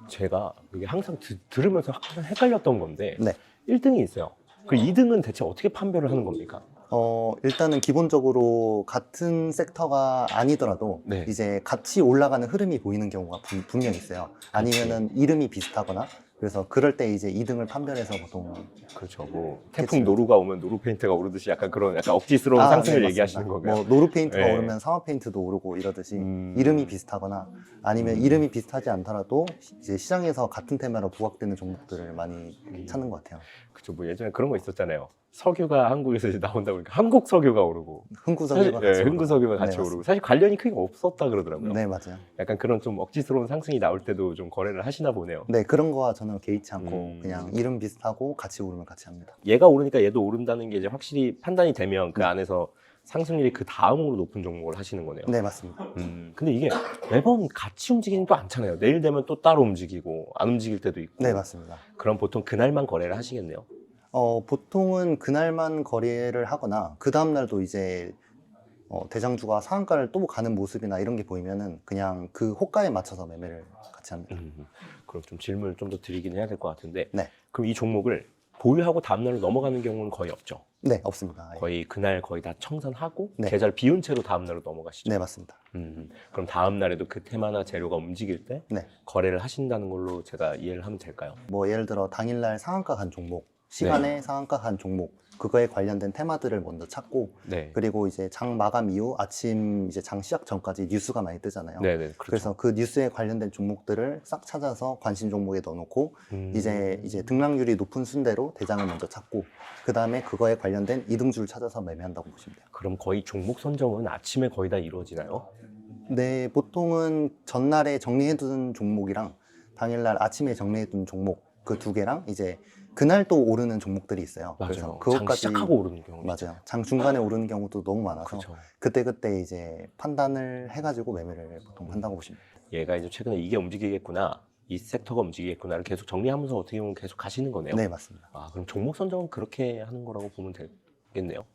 제가 이게 항상 들으면서 항상 헷갈렸던 건데 네. 1등이 있어요. 그 2등은 대체 어떻게 판별을 하는 겁니까? 일단은 기본적으로 같은 섹터가 아니더라도 네. 이제 같이 올라가는 흐름이 보이는 경우가 분명히 있어요. 아니면은 이름이 비슷하거나 그래서 그럴 때 이제 2등을 판별해서 보통 그렇죠. 뭐 태풍 노루가 오면 노루 페인트가 오르듯이 약간 그런 약간 억지스러운 상승을 네, 얘기하시는 맞습니다. 거고요. 뭐 노루 페인트가 네. 오르면 상어 페인트도 오르고 이러듯이 이름이 비슷하거나 아니면 이름이 비슷하지 않더라도 이제 시장에서 같은 테마로 부각되는 종목들을 많이 찾는 것 같아요. 그렇죠. 뭐 예전에 그런 거 있었잖아요. 석유가 한국에서 이제 나온다 보니까 한국 석유가 오르고 흥구석유가 같이 오르고. 흥구 석유가 같이 네, 오르고 사실 관련이 크게 없었다 그러더라고요. 네, 맞아요. 약간 그런 좀 억지스러운 상승이 나올 때도 좀 거래를 하시나 보네요. 네, 그런 거와 저는 개의치 않고 그냥 이름 비슷하고 같이 오르면 같이 합니다. 얘가 오르니까 얘도 오른다는 게 이제 확실히 판단이 되면 그 안에서 상승률이 그 다음으로 높은 종목을 하시는 거네요. 네, 맞습니다. 근데 이게 매번 같이 움직이는 또 않잖아요. 내일 되면 또 따로 움직이고 안 움직일 때도 있고. 네, 맞습니다. 그럼 보통 그날만 거래를 하시겠네요. 보통은 그날만 거래를 하거나 그 다음 날도 이제 대장주가 상한가를 또 가는 모습이나 이런 게 보이면은 그냥 그 호가에 맞춰서 매매를 같이 합니다. 그럼 좀 질문을 좀 더 드리긴 해야 될 것 같은데 네. 그럼 이 종목을 보유하고 다음날로 넘어가는 경우는 거의 없죠? 네, 없습니다. 아예. 거의 그날 거의 다 청산하고 네. 계좌를 비운 채로 다음날로 넘어가시죠? 네, 맞습니다. 그럼 다음날에도 그 테마나 재료가 움직일 때 네. 거래를 하신다는 걸로 제가 이해를 하면 될까요? 뭐 예를 들어 당일날 상한가 간 종목, 시간에 상한가 간 종목, 그거에 관련된 테마들을 먼저 찾고 네. 그리고 이제 장 마감 이후 아침 이제 장 시작 전까지 뉴스가 많이 뜨잖아요. 네네. 그렇죠. 그래서 그 뉴스에 관련된 종목들을 싹 찾아서 관심 종목에 넣어놓고 이제 등락률이 높은 순대로 대장을 먼저 찾고 그 다음에 그거에 관련된 이등주를 찾아서 매매한다고 보시면 돼요. 그럼 거의 종목 선정은 아침에 거의 다 이루어지나요? 네, 보통은 전날에 정리해둔 종목이랑 당일날 아침에 정리해둔 종목 그 두 개랑 이제 그날 또 오르는 종목들이 있어요. 맞아요. 그래서 장 그것까지 시작하고 오르는 경우. 맞아요. 장 중간에 오르는 경우도 너무 많아서 그렇죠. 그때 이제 판단을 해가지고 매매를 보통 한다고 보시면 돼요. 얘가 이제 최근에 이게 움직이겠구나, 이 섹터가 움직이겠구나를 계속 정리하면서 어떻게 보면 계속 가시는 거네요. 네, 맞습니다. 아, 그럼 종목 선정은 그렇게 하는 거라고 보면 되겠네요.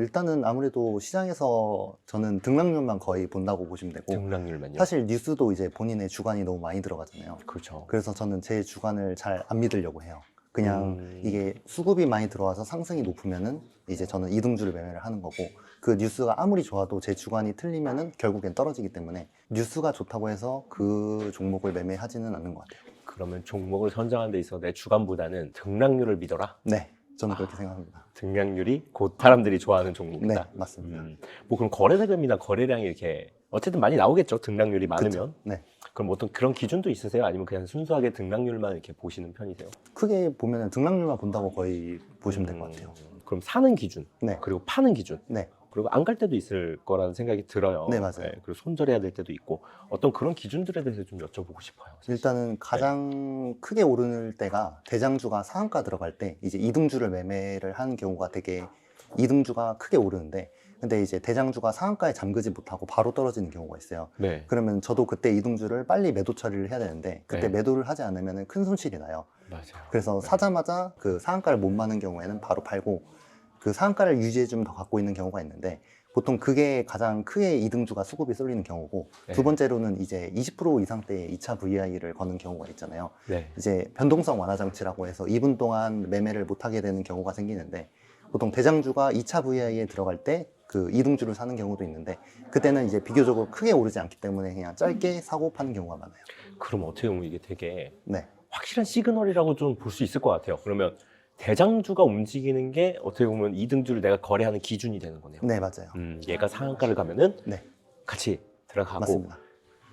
일단은 아무래도 시장에서 저는 등락률만 거의 본다고 보시면 되고 등락률만요. 사실 뉴스도 이제 본인의 주관이 너무 많이 들어가잖아요. 그렇죠. 그래서 저는 제 주관을 잘 안 믿으려고 해요. 그냥 이게 수급이 많이 들어와서 상승이 높으면은 이제 저는 이등주를 매매를 하는 거고 그 뉴스가 아무리 좋아도 제 주관이 틀리면은 결국엔 떨어지기 때문에 뉴스가 좋다고 해서 그 종목을 매매하지는 않는 것 같아요. 그러면 종목을 선정하는 데 있어 내 주관보다는 등락률을 믿어라. 네, 저는 그렇게 생각합니다. 등락률이 곧 사람들이 좋아하는 종목이다. 네, 맞습니다. 뭐 그럼 거래대금이나 거래량이 이렇게 어쨌든 많이 나오겠죠. 등락률이 많으면. 그쵸? 네. 그럼 어떤 그런 기준도 있으세요? 아니면 그냥 순수하게 등락률만 이렇게 보시는 편이세요? 크게 보면은 등락률만 본다고 거의 보시면 될 것 같아요. 그럼 사는 기준, 네. 그리고 파는 기준, 네. 그리고 안 갈 때도 있을 거라는 생각이 들어요. 네, 맞아요. 그리고 손절해야 될 때도 있고 어떤 그런 기준들에 대해서 좀 여쭤보고 싶어요. 일단은 가장 크게 오르는 때가 대장주가 상한가 들어갈 때 이제 이등주를 매매를 하는 경우가 되게 이등주가 크게 오르는데 근데 이제 대장주가 상한가에 잠그지 못하고 바로 떨어지는 경우가 있어요. 네. 그러면 저도 그때 이등주를 빨리 매도 처리를 해야 되는데 그때 네. 매도를 하지 않으면 큰 손실이 나요. 맞아요. 그래서 사자마자 그 상한가를 못 마는 경우에는 바로 팔고 그 상한가를 유지해 좀 더 갖고 있는 경우가 있는데 보통 그게 가장 크게 이등주가 수급이 쏠리는 경우고 네. 두 번째로는 이제 20% 이상대의 2차 VI를 거는 경우가 있잖아요. 네. 이제 변동성 완화 장치라고 해서 2분 동안 매매를 못 하게 되는 경우가 생기는데 보통 대장주가 2차 VI에 들어갈 때 그 이등주를 사는 경우도 있는데 그때는 이제 비교적으로 크게 오르지 않기 때문에 그냥 짧게 사고 파는 경우가 많아요. 그럼 어떻게 보면 이게 되게 네, 확실한 시그널이라고 좀 볼 수 있을 것 같아요. 그러면 대장주가 움직이는 게 어떻게 보면 이등주를 내가 거래하는 기준이 되는 거네요. 네 맞아요. 얘가 상한가를 가면은 네, 같이 들어가고 맞습니다.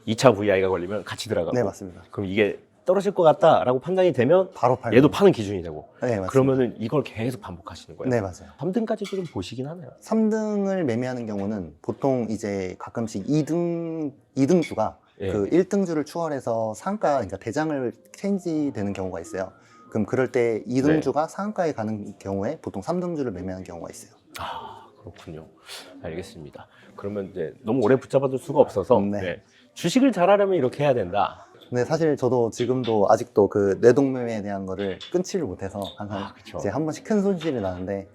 2차 VI가 걸리면 같이 들어가고 네 맞습니다. 그럼 이게 떨어질 것 같다라고 판단이 되면 바로 팔고. 얘도 파는 기준이 되고 네 맞습니다. 그러면은 이걸 계속 반복하시는 거예요. 네 맞아요. 3등까지도 좀 보시긴 하네요. 3등을 매매하는 경우는 보통 이제 가끔씩 2등주가 예. 그 1등주를 추월해서 상가, 그러니까 대장을 체인지 되는 경우가 있어요. 그럼 그럴 때 2등주가 상한가에 가는 경우에 보통 3등주를 매매하는 경우가 있어요. 아 그렇군요. 알겠습니다. 그러면 이제 너무 오래 붙잡아둘 수가 없어서 네. 네. 주식을 잘하려면 이렇게 해야 된다. 근데 사실 저도 지금도 아직도 그 뇌동매매에 대한 거를 끊지를 못해서 항상 그쵸. 이제 한 번씩 큰 손실이 나는데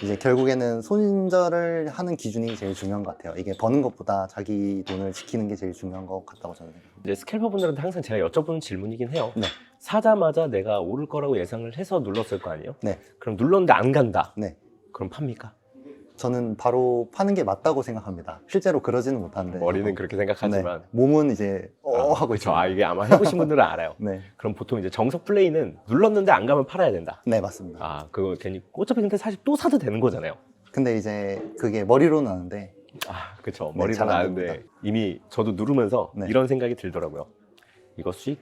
이제 결국에는 손절을 하는 기준이 제일 중요한 것 같아요. 이게 버는 것보다 자기 돈을 지키는 게 제일 중요한 것 같다고 저는 생각합니다. 이제 스캘퍼 분들한테 항상 제가 여쭤보는 질문이긴 해요. 네. 사자마자 내가 오를 거라고 예상을 해서 눌렀을 거 아니에요? 네. 그럼 눌렀는데 안 간다. 네. 그럼 팝니까? 저는 바로 파는 게 맞다고 생각합니다. 실제로 그러지는 못하는데 머리는 그렇게 생각하지만 네. 몸은 이제 하고 있죠. 그렇죠. 이게 아마 해보신 분들은 알아요. 네, 그럼 보통 이제 정석 플레이는 눌렀는데 안 가면 팔아야 된다. 네 맞습니다. 아 그거 괜히 어차피 근데 사실 또 사도 되는 거잖아요. 근데 이제 그게 머리로는 아는데 아 그렇죠. 네, 머리는 잘안 아는데 됩니다. 이미 저도 누르면서 네. 이런 생각이 들더라고요. 이거 수익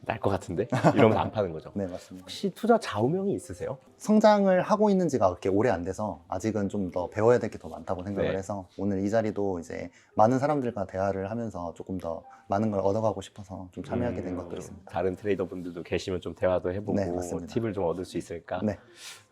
날 것 같은데 이러면서 안 파는 거죠. 네 맞습니다. 혹시 투자 좌우명이 있으세요? 성장을 하고 있는 지가 그렇게 오래 안 돼서 아직은 좀 더 배워야 될 게 더 많다고 생각을 네. 해서 오늘 이 자리도 이제 많은 사람들과 대화를 하면서 조금 더 많은 걸 얻어가고 싶어서 좀 참여하게 된 것도 있습니다. 다른 트레이더 분들도 계시면 좀 대화도 해보고 네, 맞습니다. 팁을 좀 얻을 수 있을까? 네.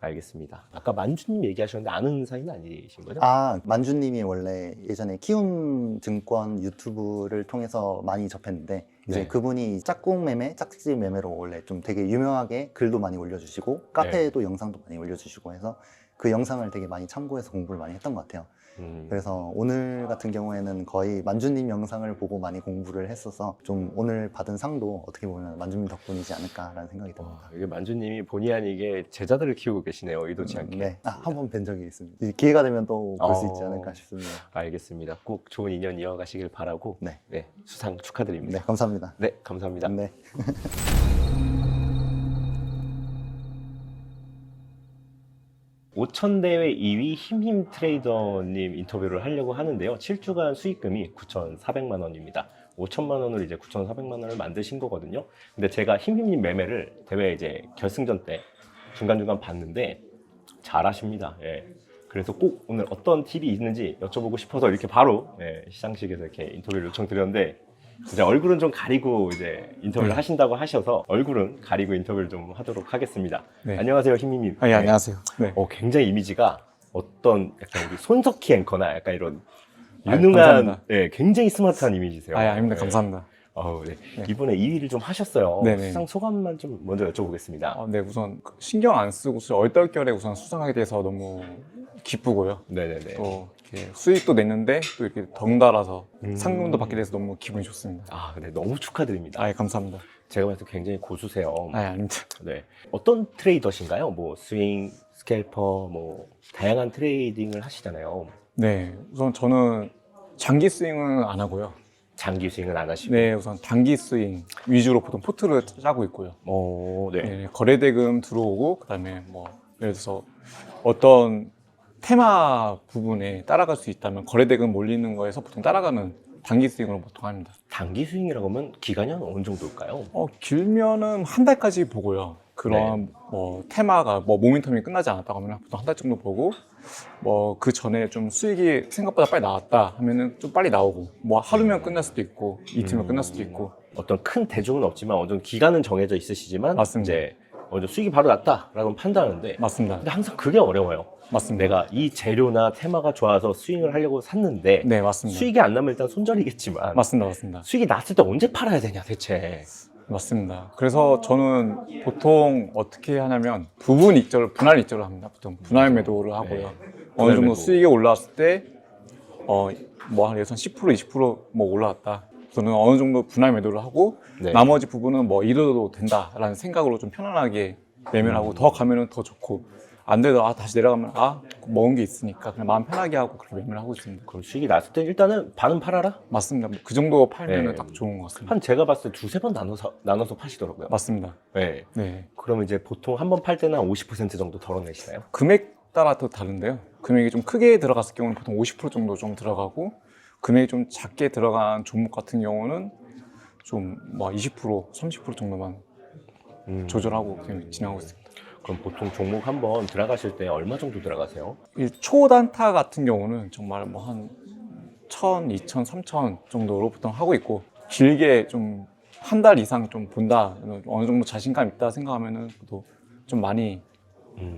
알겠습니다. 아까 만주님 얘기하셨는데 아는 사이는 아니신 거죠? 아, 만주님이 원래 예전에 키움증권 유튜브를 통해서 많이 접했는데 이제 네. 그분이 짝꿍 매매, 짝집 매매로 원래 좀 되게 유명하게 글도 많이 올려주시고 카페에도 영상도 많이 올려주시고 해서 그 영상을 되게 많이 참고해서 공부를 많이 했던 것 같아요. 그래서 오늘 같은 경우에는 거의 만주님 영상을 보고 많이 공부를 했어서 좀 오늘 받은 상도 어떻게 보면 만주님 덕분이지 않을까라는 생각이 듭니다. 이게 만주님이 본의 아니게 제자들을 키우고 계시네요. 의도치 않게. 네, 한번 뵌 적이 있습니다. 이 기회가 되면 또 볼 수 있지 않을까 싶습니다. 알겠습니다. 꼭 좋은 인연 이어가시길 바라고 네, 수상 네, 축하드립니다. 감사합니다. 네, 감사합니다. 네. 오천대회 2위 힘힘 트레이더님 인터뷰를 하려고 하는데요. 7주간 수익금이 9,400만 원입니다. 5천만 원을 이제 9,400만 원을 만드신 거거든요. 근데 제가 힘힘님 매매를 대회 이제 결승전 때 중간중간 봤는데 잘하십니다. 예. 그래서 꼭 오늘 어떤 팁이 있는지 여쭤보고 싶어서 이렇게 바로 시상식에서 이렇게 인터뷰를 요청드렸는데 이제 얼굴은 좀 가리고 이제 인터뷰를 하신다고 하셔서 얼굴은 가리고 인터뷰를 좀 하도록 하겠습니다. 네. 안녕하세요, 힘힘님. 아, 예, 안녕하세요. 네. 굉장히 이미지가 어떤 약간 우리 손석희 앵커나 약간 이런 아, 유능한, 감사합니다. 굉장히 스마트한 이미지세요. 아, 예, 아닙니다. 감사합니다. 네. 네. 이번에 2위를 좀 하셨어요. 네네. 수상 소감만 좀 먼저 여쭤보겠습니다. 네, 우선 신경 안 쓰고 얼떨결에 우선 수상하게 돼서 너무 기쁘고요. 네네네. 또 이렇게 수익도 냈는데 또 이렇게 덩달아서 상금도 받게 돼서 너무 기분이 좋습니다. 네, 너무 축하드립니다. 아, 예, 감사합니다. 제가 봤을 때 굉장히 고수세요. 아, 예, 아닙니다. 네. 어떤 트레이더신가요? 뭐 스윙, 스캘퍼, 뭐 다양한 트레이딩을 하시잖아요. 네, 우선 저는 장기 스윙은 안 하고요. 장기 스윙은 안 하시고. 네, 우선 단기 스윙 위주로 보통 포트를 짜고 있고요. 네. 네, 거래대금 들어오고 그다음에 뭐 예를 들어서 어떤 테마 부분에 따라갈 수 있다면 거래대금 몰리는 거에서 보통 따라가는 단기 스윙으로 보통 합니다. 단기 스윙이라고 하면 기간이 한 어느 정도일까요? 길면은 한 달까지 보고요. 그런 뭐 테마가 뭐 모멘텀이 끝나지 않았다고 하면 보통 한 달 정도 보고 뭐 그 전에 좀 수익이 생각보다 빨리 나왔다 하면은 좀 빨리 나오고 뭐 하루면 끝날 수도 있고 이틀면 끝날 수도 있고. 어떤 큰 대중은 없지만 어느 정도 기간은 정해져 있으시지만 맞습니다. 이제 어느 수익이 바로 났다라고 판단하는데 맞습니다. 근데 항상 그게 어려워요. 맞습니다. 내가 이 재료나 테마가 좋아서 스윙을 하려고 샀는데 네, 맞습니다. 수익이 안 나면 일단 손절이겠지만 맞습니다. 수익이 났을 때 언제 팔아야 되냐 대체. 맞습니다. 그래서 저는 보통 어떻게 하냐면 부분 익절, 분할 익절을 합니다. 보통 분할 매도를 하고요. 어느 정도 매도. 수익이 올라왔을 때, 뭐 한 예선 10%, 20%뭐 올라왔다. 저는 어느 정도 분할 매도를 하고 네. 나머지 부분은 뭐 잃어도 된다라는 생각으로 좀 편안하게 매매를 하고 더 가면은 더 좋고 안 돼도 다시 내려가면 먹은 게 있으니까 그냥 마음 편하게 하고 그렇게 매매를 하고 있습니다. 그럼 수익이 났을 때 일단은 반은 팔아라? 맞습니다. 그 정도 팔면은 네. 딱 좋은 것 같습니다. 한 제가 봤을 때 두세 번 나눠서 파시더라고요. 맞습니다. 네. 네. 그럼 이제 보통 한 번 팔 때는 한 50% 정도 덜어내시나요? 금액 따라 또 다른데요. 금액이 좀 크게 들어갔을 경우는 보통 50% 정도 좀 들어가고 금액이 좀 작게 들어간 종목 같은 경우는 좀 뭐 20%, 30% 정도만 조절하고 그냥 진행하고 있습니다. 그럼 보통 종목 한번 들어가실 때 얼마 정도 들어가세요? 이 초단타 같은 경우는 정말 뭐 한 1,000, 2,000, 3,000 정도로 보통 하고 있고 길게 좀 한 달 이상 좀 본다, 어느 정도 자신감 있다 생각하면은 또 좀 많이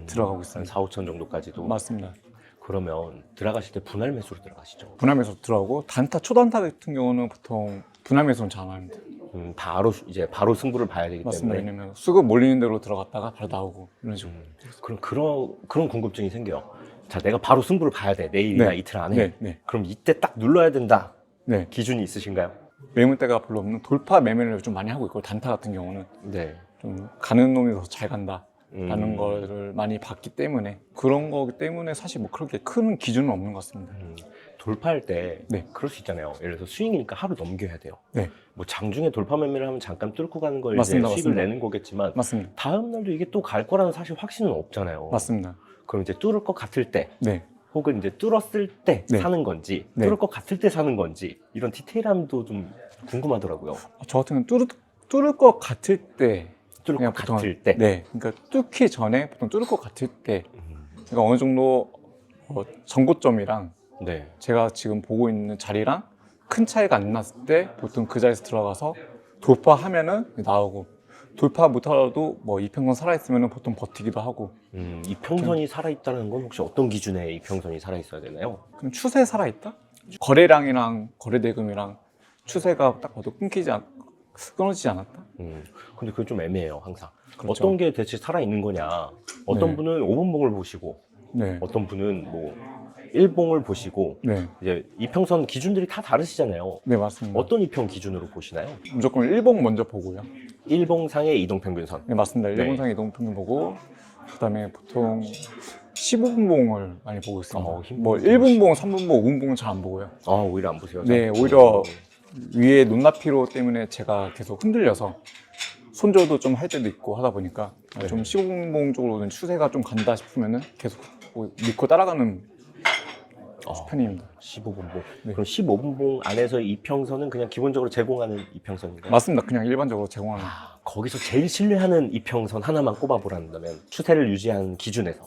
들어가고 한 있습니다. 4, 5천 정도까지도? 맞습니다. 그러면 들어가실 때 분할 매수로 들어가시죠? 분할 매수 들어가고 단타, 초단타 같은 경우는 보통 분할 매수는 잘 안 합니다. 바로 승부를 봐야 되기 맞습니다. 때문에. 왜냐면 수급 몰리는 대로 들어갔다가 바로 나오고 이런 식으로. 그런 궁금증이 생겨요. 자, 내가 바로 승부를 봐야 돼. 내일이나 네. 이틀 안에. 네, 네. 그럼 이때 딱 눌러야 된다. 네. 기준이 있으신가요? 매물대가 별로 없는 돌파 매매를 좀 많이 하고 있고 단타 같은 경우는 네. 좀 가는 놈이 더 잘 간다 라는 음. 거를 많이 봤기 때문에 그런 거기 때문에 사실 뭐 그렇게 큰 기준은 없는 것 같습니다. 돌파할 때 네. 그럴 수 있잖아요. 예를 들어서 스윙이니까 하루 넘겨야 돼요. 네. 뭐 장중에 돌파 매매를 하면 잠깐 뚫고 가는 걸 맞습니다, 이제 수익을 맞습니다. 내는 거겠지만 맞습니다. 다음 날도 이게 또 갈 거라는 사실 확신은 없잖아요. 맞습니다. 그럼 이제 뚫을 것 같을 때 네. 혹은 이제 뚫었을 때 네. 사는 건지 네. 뚫을 것 같을 때 사는 건지 이런 디테일함도 좀 궁금하더라고요. 저 같은 경우는 뚫을 것 같을 때 뚫을 그냥 것 보통 같을 때. 네. 그러니까 뚫기 전에 보통 뚫을 것 같을 때 그러니까 어느 정도 전고점이랑 네. 제가 지금 보고 있는 자리랑 큰 차이가 안 났을 때 보통 그 자리에서 들어가서 돌파하면은 나오고 돌파 못하더라도 뭐 이평선 살아있으면 보통 버티기도 하고 이평선이 살아있다는 건 혹시 어떤 기준에 이평선이 살아있어야 되나요? 그럼 추세 살아있다? 거래량이랑 거래대금이랑 추세가 딱 봐도 끊어지지 않았다? 근데 그게 좀 애매해요, 항상. 그렇죠. 어떤 게 대체 살아있는 거냐. 어떤 네. 분은 5분봉을 보시고, 네. 어떤 분은 뭐 1봉을 보시고, 네. 이제 이평선 기준들이 다 다르시잖아요. 네, 맞습니다. 어떤 이평 기준으로 보시나요? 무조건 일봉 먼저 보고요. 1봉상의 이동평균선. 네, 맞습니다. 네. 일봉상 이동평균 보고 그다음에 보통 15분봉을 많이 보고 있습니다. 흰봉. 뭐 1분봉, 3분봉, 5분봉은 잘 안 보고요. 오히려 안 보세요? 네, 오히려 위에 눈나피로 때문에 제가 계속 흔들려서 손절도 좀 할 때도 있고 하다 보니까 좀 15분봉 쪽으로는 추세가 좀 간다 싶으면은 계속 믿고 따라가는 편입니다. 15분봉. 네. 그럼 15분봉 안에서 이평선은 그냥 기본적으로 제공하는 이평선인가요? 맞습니다. 그냥 일반적으로 제공하는. 거기서 제일 신뢰하는 이평선 하나만 꼽아보란다면 추세를 유지한 기준에서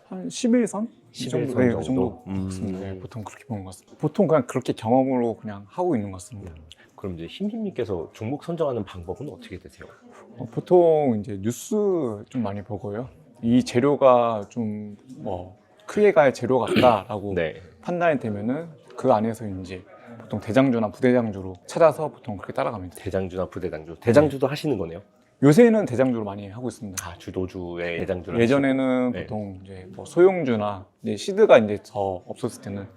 한 11선? 11선 네, 정도? 그 정도 같습니다. 네, 보통 그렇게 보는 것 같습니다. 보통 그냥 그렇게 경험으로 그냥 하고 있는 것 같습니다. 그럼 이제 힘님께서 종목 선정하는 방법은 어떻게 되세요? 보통 이제 뉴스 좀 많이 보고요. 이 재료가 좀 뭐 크게 갈 재료 같다라고 네. 판단이 되면은 그 안에서 이제 보통 대장주나 부대장주로 찾아서 보통 그렇게 따라갑니다. 대장주나 부대장주. 대장주도 하시는 거네요? 요새는 대장주를 많이 하고 있습니다. 주도주의 대장주를 예전에는 네. 보통 이제 뭐 소형주나 이제 시드가 이제 더 없었을 때는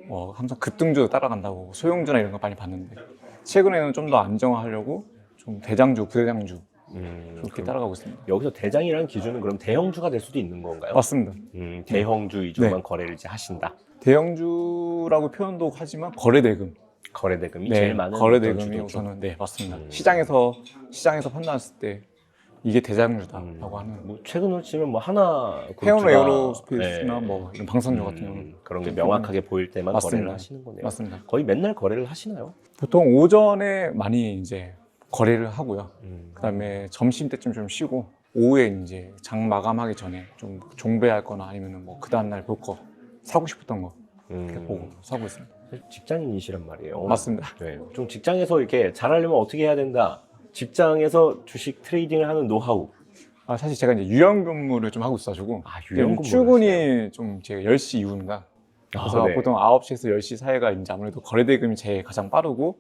뭐 항상 급등주 따라간다고 소형주나 이런 거 많이 봤는데 최근에는 좀 더 안정화하려고 좀 대장주, 부대장주 그렇게 그럼 따라가고 있습니다. 여기서 대장이라는 기준은 그럼 대형주가 될 수도 있는 건가요? 맞습니다. 대형주 위주만 네. 거래를 이제 하신다. 대형주라고 표현도 하지만 거래대금, 거래대금이 제일 많은 거래대금이 어떤 주도주. 우선은 네 맞습니다. 시장에서 판단했을 때 이게 대장주다라고 하는 뭐 최근으로 치면 뭐 하나 헤어노 그룹주가, 에어로스페이스나 뭐 이런 방산주 같은 경우는 그런 게 명확하게 보일 때만 맞습니다. 거래를 하시는 거네요. 맞습니다. 거의 맨날 거래를 하시나요? 보통 오전에 많이 이제 거래를 하고요. 그다음에 점심 때쯤 좀 쉬고 오후에 이제 장 마감하기 전에 좀 종배할,거나 아니면은 뭐 그 다음 날 볼 거 사고 싶었던 거 이렇게 보고 사고 있습니다. 직장인이시란 말이에요. 맞습니다. 네, 좀 직장에서 이렇게 잘하려면 어떻게 해야 된다. 직장에서 주식 트레이딩을 하는 노하우. 사실 제가 이제 유연 근무를 좀 하고 있어가지고 유연 근무를 출근이 좀 제가 10시 이후입니다. 그래서 네. 보통 9시에서 10시 사이가 이제 아무래도 거래대금이 제일 가장 빠르고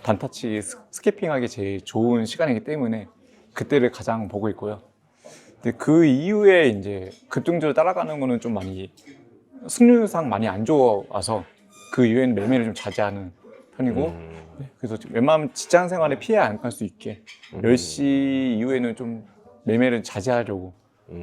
단타치 스캐핑하기 제일 좋은 시간이기 때문에 그때를 가장 보고 있고요. 근데 그 이후에 이제 급등주를 따라가는 거는 좀 많이 승률상 많이 안 좋아서 그 이후에는 매매를 좀 자제하는 편이고 네, 그래서 웬만하면 직장 생활에 피해 안 갈 수 있게 10시 이후에는 좀 매매를 자제하려고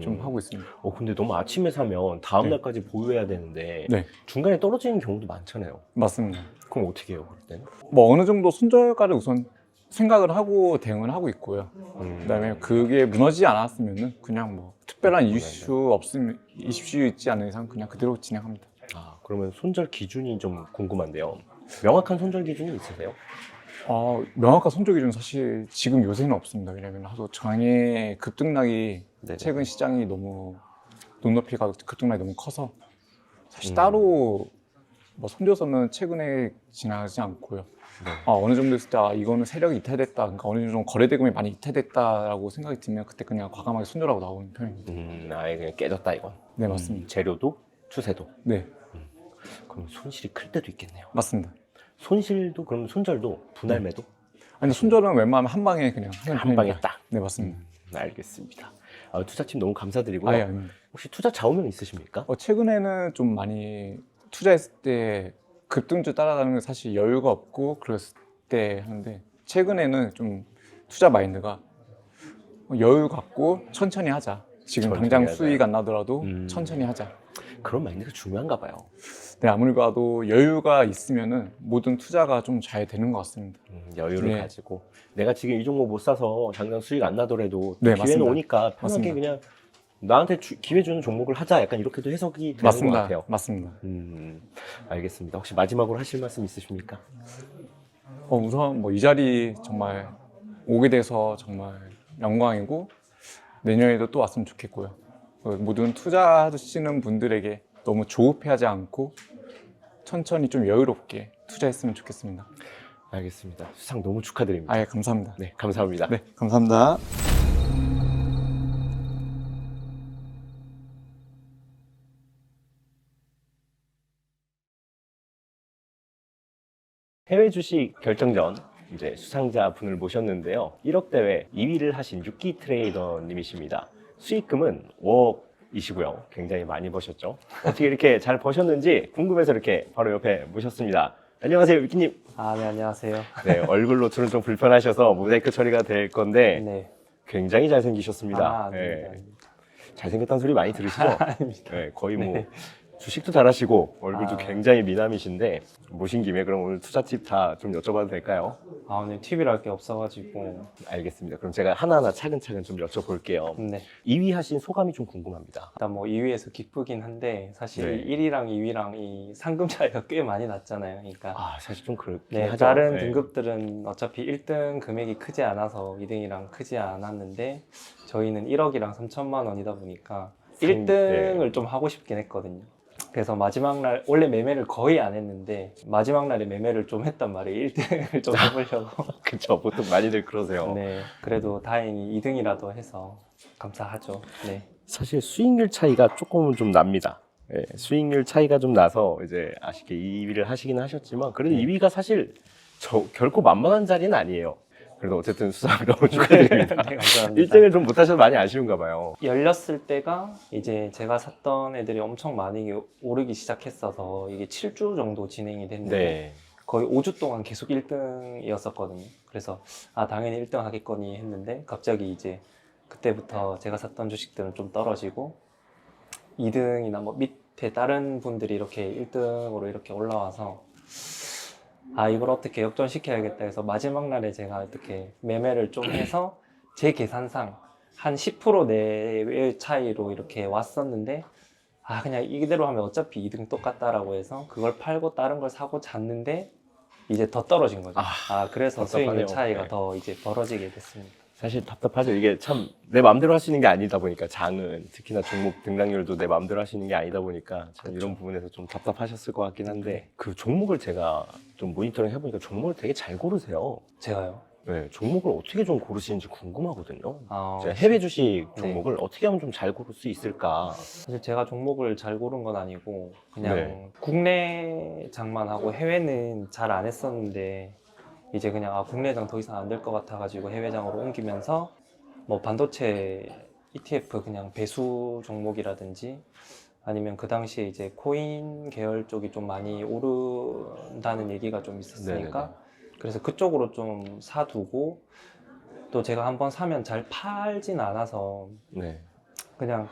좀 하고 있습니다. 근데 너무 아침에 사면 다음 네. 날까지 보유해야 되는데 네. 중간에 떨어지는 경우도 많잖아요. 맞습니다. 그럼 어떻게 해요, 그럴 때는? 뭐 어느 정도 손절가를 우선 생각을 하고 대응을 하고 있고요. 그다음에 그게 무너지지 않았으면은 그냥 뭐 특별한 이슈 없으면 이슈 있지 않은 이상 그냥 그대로 진행합니다. 그러면 손절 기준이 좀 궁금한데요. 명확한 손절 기준이 있으세요? 명확한 손절 기준 사실 지금 요새는 없습니다. 왜냐면 하도 장애 급등락이 네네. 최근 시장이 너무 눈높이가 급등락이 너무 커서 사실 따로 뭐 손절선은 최근에 지나지 않고요. 네. 어느 정도 했을 때 이거는 세력이 이탈됐다, 그러니까 어느 정도 거래 대금이 많이 이탈됐다라고 생각이 들면 그때 그냥 과감하게 손절하고 나오는 편입니다. 아예 그냥 깨졌다 이건. 네, 맞습니다. 재료도 추세도. 네, 그럼 손실이 클 때도 있겠네요. 맞습니다. 손실도 그럼 손절도 분할 매도? 아니 손절은 웬만하면 한 방에 그냥 하는 한 방에 편입니다. 딱. 네, 맞습니다. 알겠습니다. 투자팀 너무 감사드리고요. 아예 아닙니다. 혹시 투자 좌우명 있으십니까? 최근에는 좀 많이 투자했을 때 급등주 따라가는 게 사실 여유가 없고 그랬을 때 하는데 최근에는 좀 투자 마인드가 여유 갖고 천천히 하자. 지금 천천히 당장 하자. 수익 안 나더라도 천천히 하자. 그런 마인드가 중요한가 봐요. 네, 아무래도 여유가 있으면은 모든 투자가 좀 잘 되는 것 같습니다. 여유를 네. 가지고 내가 지금 이 종목 못 사서 당장 수익 안 나더라도 네, 기회는 맞습니다. 오니까 편하게 맞습니다. 그냥 나한테 기회 주는 종목을 하자, 약간 이렇게도 해석이 되는 것 맞습니다. 같아요. 맞습니다. 알겠습니다. 혹시 마지막으로 하실 말씀 있으십니까? 우선 뭐 이 자리 정말 오게 돼서 정말 영광이고 내년에도 또 왔으면 좋겠고요. 모든 투자하시는 분들에게 너무 조급해하지 않고 천천히 좀 여유롭게 투자했으면 좋겠습니다. 알겠습니다. 수상 너무 축하드립니다. 아예 감사합니다. 네, 감사합니다. 네, 감사합니다. 해외 주식 결정전 이제 수상자 분을 모셨는데요. 1억 대회 2위를 하신 6기 트레이더님이십니다. 수익금은 5억이시고요. 굉장히 많이 버셨죠. 어떻게 이렇게 잘 버셨는지 궁금해서 이렇게 바로 옆에 모셨습니다. 안녕하세요, 위키님. 네, 안녕하세요. 네, 얼굴로 들은 좀 불편하셔서 모자이크 처리가 될 건데 네. 굉장히 잘생기셨습니다. 아닙니다. 네. 잘생겼다는 소리 많이 들으시죠? 아닙니다. 네, 거의 뭐 네. 주식도 잘하시고 얼굴도 아. 굉장히 미남이신데 모신 김에 그럼 오늘 투자 팁 다 좀 여쭤봐도 될까요? 오늘 팁이랄 게 없어가지고. 알겠습니다. 그럼 제가 하나하나 차근차근 좀 여쭤볼게요. 네. 2위 하신 소감이 좀 궁금합니다. 일단 뭐 2위에서 기쁘긴 한데 사실 네. 1위랑 2위랑 이 상금 차이가 꽤 많이 났잖아요. 그러니까 사실 좀 그렇긴 네, 하죠. 다른 네. 등급들은 어차피 1등 금액이 크지 않아서 2등이랑 크지 않았는데 저희는 1억이랑 3천만 원이다 보니까 1등을 좀 하고 싶긴 했거든요. 그래서 마지막 날 원래 매매를 거의 안 했는데 마지막 날에 매매를 좀 했단 말이에요. 1등을 좀 해보려고. 그쵸, 보통 많이들 그러세요. 네, 그래도 다행히 2등이라도 해서 감사하죠. 네. 사실 수익률 차이가 조금은 좀 납니다. 네, 수익률 차이가 좀 나서 이제 아쉽게 2위를 하시긴 하셨지만 그래도 2위가 사실 결코 만만한 자리는 아니에요. 그래도 어쨌든 수상 너무 축하드립니다. 네, 감사합니다. 1등을 좀 못하셔서 많이 아쉬운가 봐요. 열렸을 때가 이제 제가 샀던 애들이 엄청 많이 오르기 시작했어서 이게 7주 정도 진행이 됐는데 네. 거의 5주 동안 계속 1등이었었거든요. 그래서 당연히 1등 하겠거니 했는데 갑자기 이제 그때부터 제가 샀던 주식들은 좀 떨어지고 2등이나 뭐 밑에 다른 분들이 이렇게 1등으로 이렇게 올라와서 이걸 어떻게 역전시켜야겠다 해서 마지막 날에 제가 어떻게 매매를 좀 해서 제 계산상 한 10% 내외 차이로 이렇게 왔었는데 그냥 이대로 하면 어차피 2등 똑같다라고 해서 그걸 팔고 다른 걸 사고 잤는데 이제 더 떨어진 거죠. 그래서 답답하네요. 수익률 차이가 네. 더 이제 벌어지게 됐습니다. 사실 답답하죠. 이게 참 내 마음대로 할 수 있는 게 아니다 보니까 장은 특히나 종목 등락률도 내 마음대로 할 수 있는 게 아니다 보니까 참 이런 부분에서 좀 답답하셨을 것 같긴 한데 그 종목을 제가 좀 모니터링 해보니까 종목을 되게 잘 고르세요. 제가요? 네, 종목을 어떻게 좀 고르시는지 궁금하거든요. 아, 제가 해외 주식 네. 종목을 어떻게 하면 좀 잘 고를 수 있을까? 사실 제가 종목을 잘 고른 건 아니고 그냥 네. 국내장만 하고 해외는 잘 안 했었는데 이제 그냥 국내장 더 이상 안 될 것 같아가지고 해외장으로 옮기면서 뭐 반도체 ETF 그냥 배수 종목이라든지 아니면 그 당시에 이제 코인 계열 쪽이 좀 많이 오른다는 얘기가 좀 있었으니까 네네네. 그래서 그쪽으로 좀 사두고 또 제가 한번 사면 잘 팔진 않아서 네. 그냥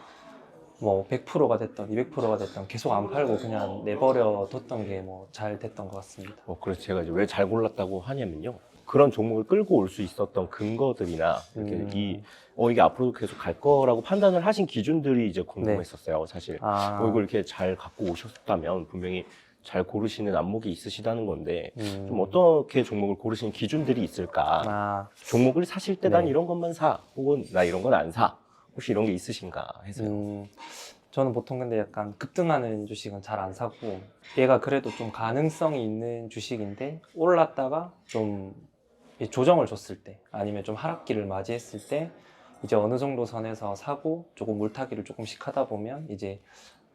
뭐 100%가 됐던 200%가 됐던 계속 안 팔고 그냥 내버려 뒀던 게 뭐 잘 됐던 것 같습니다. 그래서 제가 이제 왜 잘 골랐다고 하냐면요. 그런 종목을 끌고 올 수 있었던 근거들이나 이렇게 이게 앞으로도 계속 갈 거라고 판단을 하신 기준들이 이제 궁금했었어요. 사실 이걸 이렇게 잘 갖고 오셨다면 분명히 잘 고르시는 안목이 있으시다는 건데 좀 어떻게 종목을 고르시는 기준들이 있을까? 종목을 사실 때 난 네. 이런 것만 사, 혹은 나 이런 건 안 사. 혹시 이런 게 있으신가 해서요. 저는 보통 근데 약간 급등하는 주식은 잘 안 사고, 얘가 그래도 좀 가능성이 있는 주식인데 올랐다가 좀 조정을 줬을 때, 아니면 좀 하락기를 맞이했을 때 이제 어느 정도 선에서 사고 조금 물타기를 조금씩 하다 보면 이제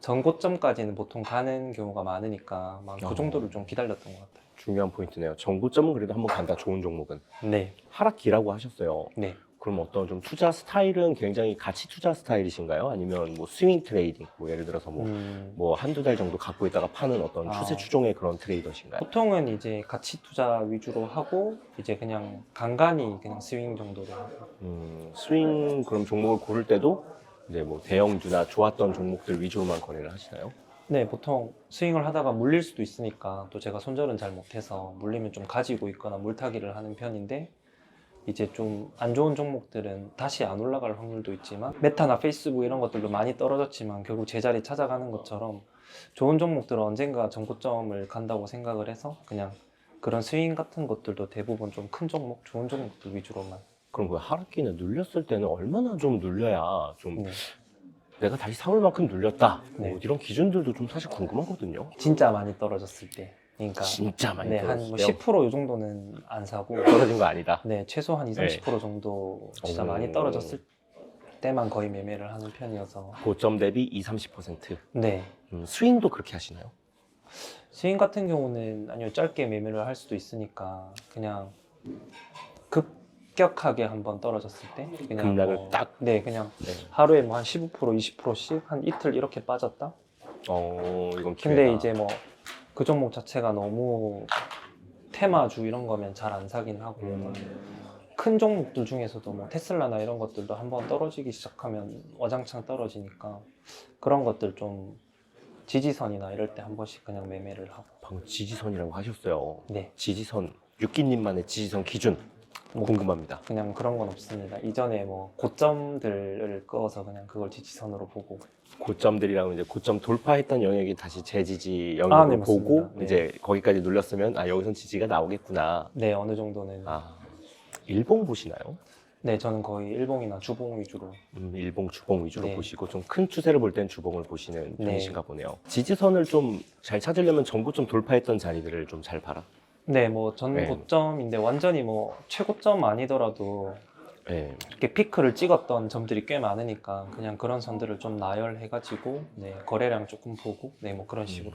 전고점까지는 보통 가는 경우가 많으니까 그 정도를 좀 기다렸던 것 같아요. 중요한 포인트네요. 전고점은 그래도 한번 간다. 좋은 종목은. 네. 하락기라고 하셨어요. 네. 그럼 어떤 좀 투자 스타일은 굉장히 가치 투자 스타일이신가요? 아니면 뭐 스윙 트레이딩, 뭐 예를 들어서 뭐 한두 달 정도 갖고 있다가 파는 어떤 추세 추종의 그런 트레이더신가요? 보통은 이제 가치 투자 위주로 하고 이제 그냥 간간히 그냥 스윙 정도로 하고. 스윙 그럼 종목을 고를 때도 이제 뭐 대형주나 좋았던 종목들 위주로만 거래를 하시나요? 네, 보통 스윙을 하다가 물릴 수도 있으니까 또 제가 손절은 잘 못해서 물리면 좀 가지고 있거나 물타기를 하는 편인데, 이제 좀 안 좋은 종목들은 다시 안 올라갈 확률도 있지만 메타나 페이스북 이런 것들도 많이 떨어졌지만 결국 제자리 찾아가는 것처럼 좋은 종목들은 언젠가 전고점을 간다고 생각을 해서 그냥 그런 스윙 같은 것들도 대부분 좀 큰 종목, 좋은 종목들 위주로만. 그럼 그 하락기는 눌렸을 때는 얼마나 좀 눌려야 좀 네. 내가 다시 사올 만큼 눌렸다. 네. 뭐 이런 기준들도 좀 사실 궁금하거든요. 진짜 많이 떨어졌을 때. 그러니까 진짜 많이 네, 한 떨어졌을 뭐 때요? 10%이 정도는 안 사고 떨어진 거 아니다. 네, 최소한 20-30% 정도 진짜 많이 떨어졌을 때만 거의 매매를 하는 편이어서. 고점 대비 20-30%. 네. 스윙도 그렇게 하시나요? 스윙 같은 경우는 아니요, 짧게 매매를 할 수도 있으니까 그냥 급격하게 한번 떨어졌을 때 그냥 급락을 딱? 네, 그냥 네. 하루에 뭐 한 15% 20%씩 한 이틀 이렇게 빠졌다. 이건 기회다. 근데 이제 뭐 그 종목 자체가 너무 테마주 이런 거면 잘 안 사긴 하고, 큰 종목들 중에서도 뭐 테슬라나 이런 것들도 한번 떨어지기 시작하면 와장창 떨어지니까 그런 것들 좀 지지선이나 이럴 때 한 번씩 그냥 매매를 하고. 방금 지지선이라고 하셨어요. 네. 지지선, 육기님만의 지지선 기준 궁금합니다. 그냥 그런 건 없습니다. 이전에 뭐 고점들을 그어서 그냥 그걸 지지선으로 보고. 고점들이라고 이제 고점 돌파했던 영역이 다시 재지지 영역으로 네, 보고 맞습니다. 네. 이제 거기까지 눌렸으면 여기선 지지가 나오겠구나. 네, 어느 정도는. 일봉 보시나요? 네, 저는 거의 일봉이나 주봉 위주로. 일봉, 주봉 위주로 네. 보시고 좀 큰 추세를 볼 땐 주봉을 보시는 네. 편이신가 보네요. 지지선을 좀 잘 찾으려면 전고점 돌파했던 자리들을 좀 잘 봐라. 네, 뭐 전고점인데 완전히 뭐 최고점 아니더라도 네. 이렇게 피크를 찍었던 점들이 꽤 많으니까 그냥 그런 선들을 좀 나열해가지고 네, 거래량 조금 보고 네, 뭐 그런 식으로.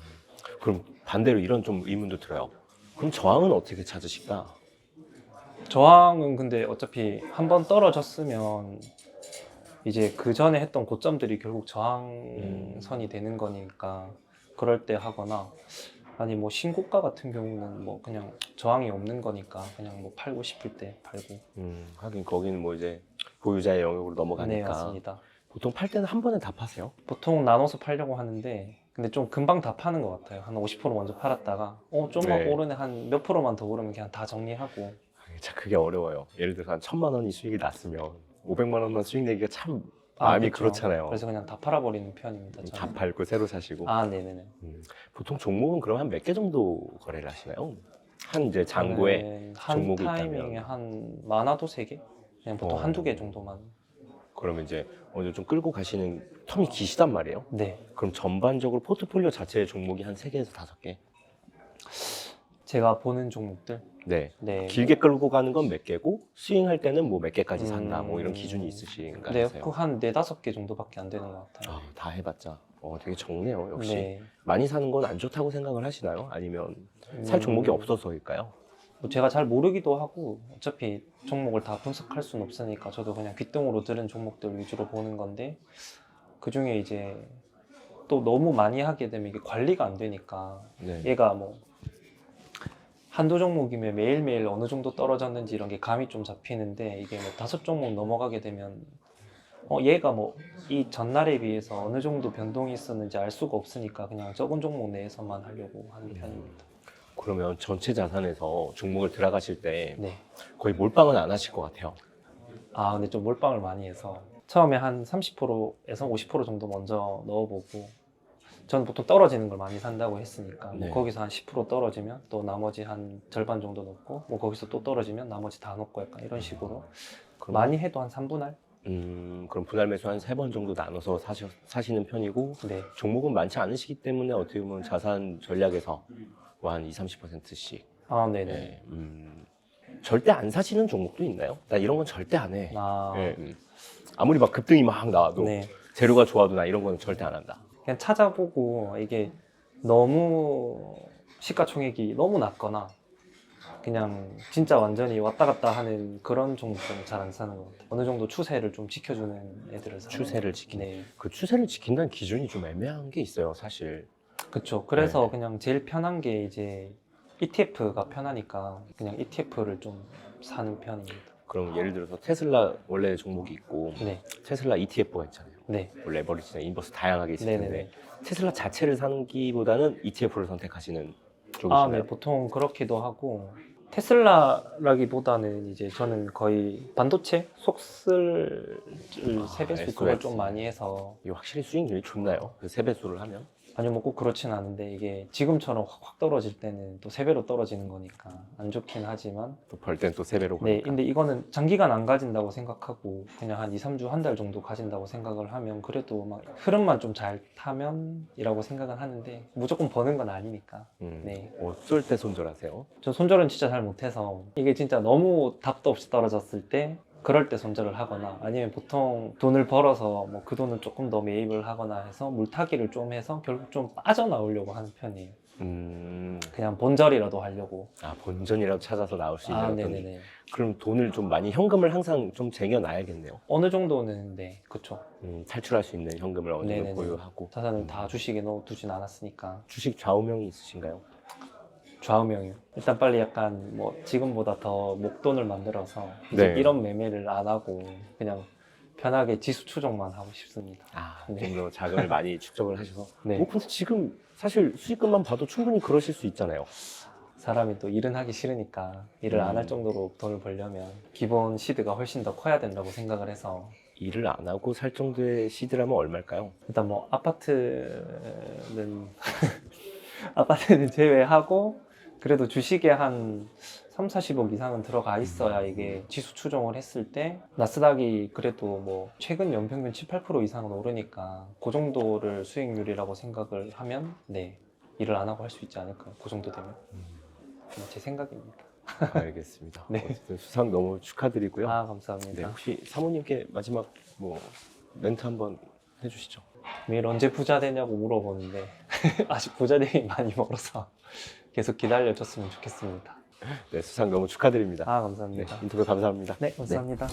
그럼 반대로 이런 좀 의문도 들어요. 그럼 저항은 어떻게 찾으실까? 저항은 근데 어차피 한번 떨어졌으면 이제 그 전에 했던 고점들이 결국 저항선이 되는 거니까 그럴 때 하거나, 아니 뭐 신고가 같은 경우는 뭐 그냥 저항이 없는 거니까 그냥 뭐 팔고 싶을 때 팔고. 하긴 거기는 뭐 이제 보유자의 영역으로 넘어가니까. 네, 맞습니다. 보통 팔 때는 한 번에 다 파세요? 보통 나눠서 팔려고 하는데 근데 좀 금방 다 파는 것 같아요. 한 50% 먼저 팔았다가 좀만 네. 오르네, 한 몇 프로만 더 오르면 그냥 다 정리하고. 참 그게 어려워요. 예를 들어서 한 1,000만 원이 수익이 났으면 500만 원만 수익 내기가 참 마음이 그렇죠. 그렇잖아요. 그래서 그냥 다 팔아버리는 편입니다. 다 저는. 팔고 새로 사시고. 네네네. 보통 종목은 그럼 한 몇 개 정도 거래를 하시나요? 한 이제 장고에 저는 한 종목이 타이밍에 있다면. 한 많아도 3개? 그냥 보통 한두 개 정도만. 그러면 이제 어느 좀 끌고 가시는 텀이 기시단 말이에요? 네. 그럼 전반적으로 포트폴리오 자체의 종목이 한 3개에서 5개? 제가 보는 종목들. 네. 네. 길게 끌고 가는 건 몇 개고 스윙할 때는 뭐 몇 개까지 산다 뭐 이런 기준이 있으신가 네, 하세요? 한 4-5개 정도밖에 안 되는 것 같아요. 다 해봤자 되게 적네요. 역시 네. 많이 사는 건 안 좋다고 생각을 하시나요? 아니면 살 종목이 없어서일까요? 뭐 제가 잘 모르기도 하고 어차피 종목을 다 분석할 수는 없으니까 저도 그냥 귓등으로 들은 종목들 위주로 보는 건데, 그 중에 이제 또 너무 많이 하게 되면 이게 관리가 안 되니까 네. 얘가 뭐 한두 종목이면 매일매일 어느 정도 떨어졌는지 이런 게 감이 좀 잡히는데, 이게 뭐 5종목 넘어가게 되면 얘가 뭐 이 전날에 비해서 어느 정도 변동이 있었는지 알 수가 없으니까 그냥 적은 종목 내에서만 하려고 하는 편입니다. 그러면 전체 자산에서 종목을 들어가실 때 네. 거의 몰빵은 안 하실 것 같아요. 아, 근데 좀 몰빵을 많이 해서 처음에 한 30%에서 50% 정도 먼저 넣어보고 저는 보통 떨어지는 걸 많이 산다고 했으니까 네. 뭐 거기서 한 10% 떨어지면 또 나머지 한 절반 정도 넣고 뭐 거기서 또 떨어지면 나머지 다 넣고 약간 이런 식으로 많이 해도 한 3분할? 그럼 분할 매수 한 3번 정도 나눠서 사시는 편이고 네. 종목은 많지 않으시기 때문에 어떻게 보면 자산 전략에서 뭐 한 20-30%씩 아, 네네. 네. 절대 안 사시는 종목도 있나요? 나 이런 건 절대 안 해. 아, 네. 아무리 막 급등이 막 나와도 네. 재료가 좋아도 나 이런 건 절대 안 한다. 그냥 찾아보고 이게 너무 시가총액이 너무 낮거나 그냥 진짜 완전히 왔다 갔다 하는 그런 종목은 잘 안 사는 것 같아요. 어느 정도 추세를 좀 지켜주는 애들을 사는 추세를 지키는. 네. 그 추세를 지킨다는 기준이 좀 애매한 게 있어요, 사실. 그렇죠. 그래서 네. 그냥 제일 편한 게 이제 ETF가 편하니까 그냥 ETF를 좀 사는 편입니다. 그럼 예를 들어서 테슬라 원래 종목이 있고 네, 테슬라 ETF가 있잖아요. 네, 뭐 레버리지나 인버스 다양하게 있을 텐데 네네네. 테슬라 자체를 사기보다는 ETF를 선택하시는 쪽이시나요? 아, 네, 보통 그렇기도 하고 테슬라라기보다는 이제 저는 거의 반도체 속슬을 세배수 그걸 SOX. 좀 많이 해서 이게 확실히 수익률이 좋나요? 그 세배수를 하면? 아니요, 뭐 꼭 그렇진 않은데 이게 지금처럼 확 떨어질 때는 또 3배로 떨어지는 거니까 안 좋긴 하지만 또 벌 땐 또 세배로 네, 가니까. 근데 이거는 장기간 안 가진다고 생각하고 그냥 한 2, 3주, 한 달 정도 가진다고 생각을 하면 그래도 막 흐름만 좀 잘 타면이라고 생각은 하는데 무조건 버는 건 아니니까. 네. 어떨 때 손절하세요? 저 손절은 진짜 잘 못해서 이게 진짜 너무 답도 없이 떨어졌을 때 그럴 때 손절을 하거나 아니면 보통 돈을 벌어서 뭐 그 돈은 조금 더 매입을 하거나 해서 물타기를 좀 해서 결국 좀 빠져나오려고 하는 편이에요. 그냥 본절이라도 하려고. 아, 본전이라도 찾아서 나올 수 있는 아, 어떤. 네네네. 그럼 돈을 좀 많이 현금을 항상 좀 쟁여놔야겠네요. 어느 정도는 네, 그쵸. 탈출할 수 있는 현금을 어느 정도 네네네. 보유하고. 자산을 다 주식에 넣어두진 않았으니까. 주식 좌우명이 있으신가요? 좌우명이요. 일단 빨리 약간 뭐 지금보다 더 목돈을 만들어서 이제 네. 이런 매매를 안 하고 그냥 편하게 지수 추종만 하고 싶습니다. 아, 네. 좀 더 자금을 많이 축적을 하셔서. 네. 뭐 근데 지금 사실 수익금만 봐도 충분히 그러실 수 있잖아요. 사람이 또 일은 하기 싫으니까 일을 안 할 정도로 돈을 벌려면 기본 시드가 훨씬 더 커야 된다고 생각을 해서 일을 안 하고 살 정도의 시드라면 얼마일까요? 일단 뭐 아파트는 아파트는 제외하고 그래도 주식에 한 3, 40억 이상은 들어가 있어야 이게 지수 추종을 했을 때 나스닥이 그래도 뭐 최근 연평균 7, 8% 이상은 오르니까 그 정도를 수익률이라고 생각을 하면 네 일을 안 하고 할 수 있지 않을까요? 그 정도 되면 제 생각입니다. 알겠습니다. 네. 어쨌든 수상 너무 축하드리고요. 아 감사합니다. 네, 혹시 사모님께 마지막 뭐 멘트 한번 해주시죠. 매일 언제 부자 되냐고 물어보는데 아직 부자 되기 많이 멀어서 계속 기다려줬으면 좋겠습니다. 네, 수상 너무 축하드립니다. 아 네, 감사합니다. 인터뷰 감사합니다. 네 감사합니다.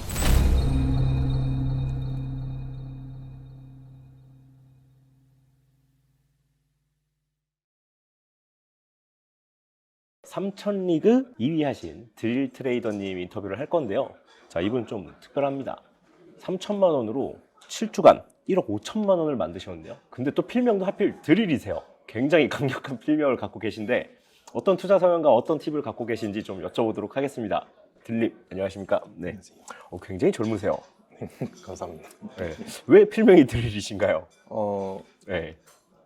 삼천리그 2위 하신 드릴 트레이더님 인터뷰를 할 건데요. 자, 이분 좀 특별합니다. 3천만 원으로 7주간 1억 5천만 원을 만드셨는데요. 근데 또 필명도 하필 드릴이세요. 굉장히 강력한 필명을 갖고 계신데 어떤 투자 성향과 어떤 팁을 갖고 계신지 좀 여쭤보도록 하겠습니다. 들립, 안녕하십니까? 네. 굉장히 젊으세요. 감사합니다. 네. 왜 필명이 드릴이신가요? 네.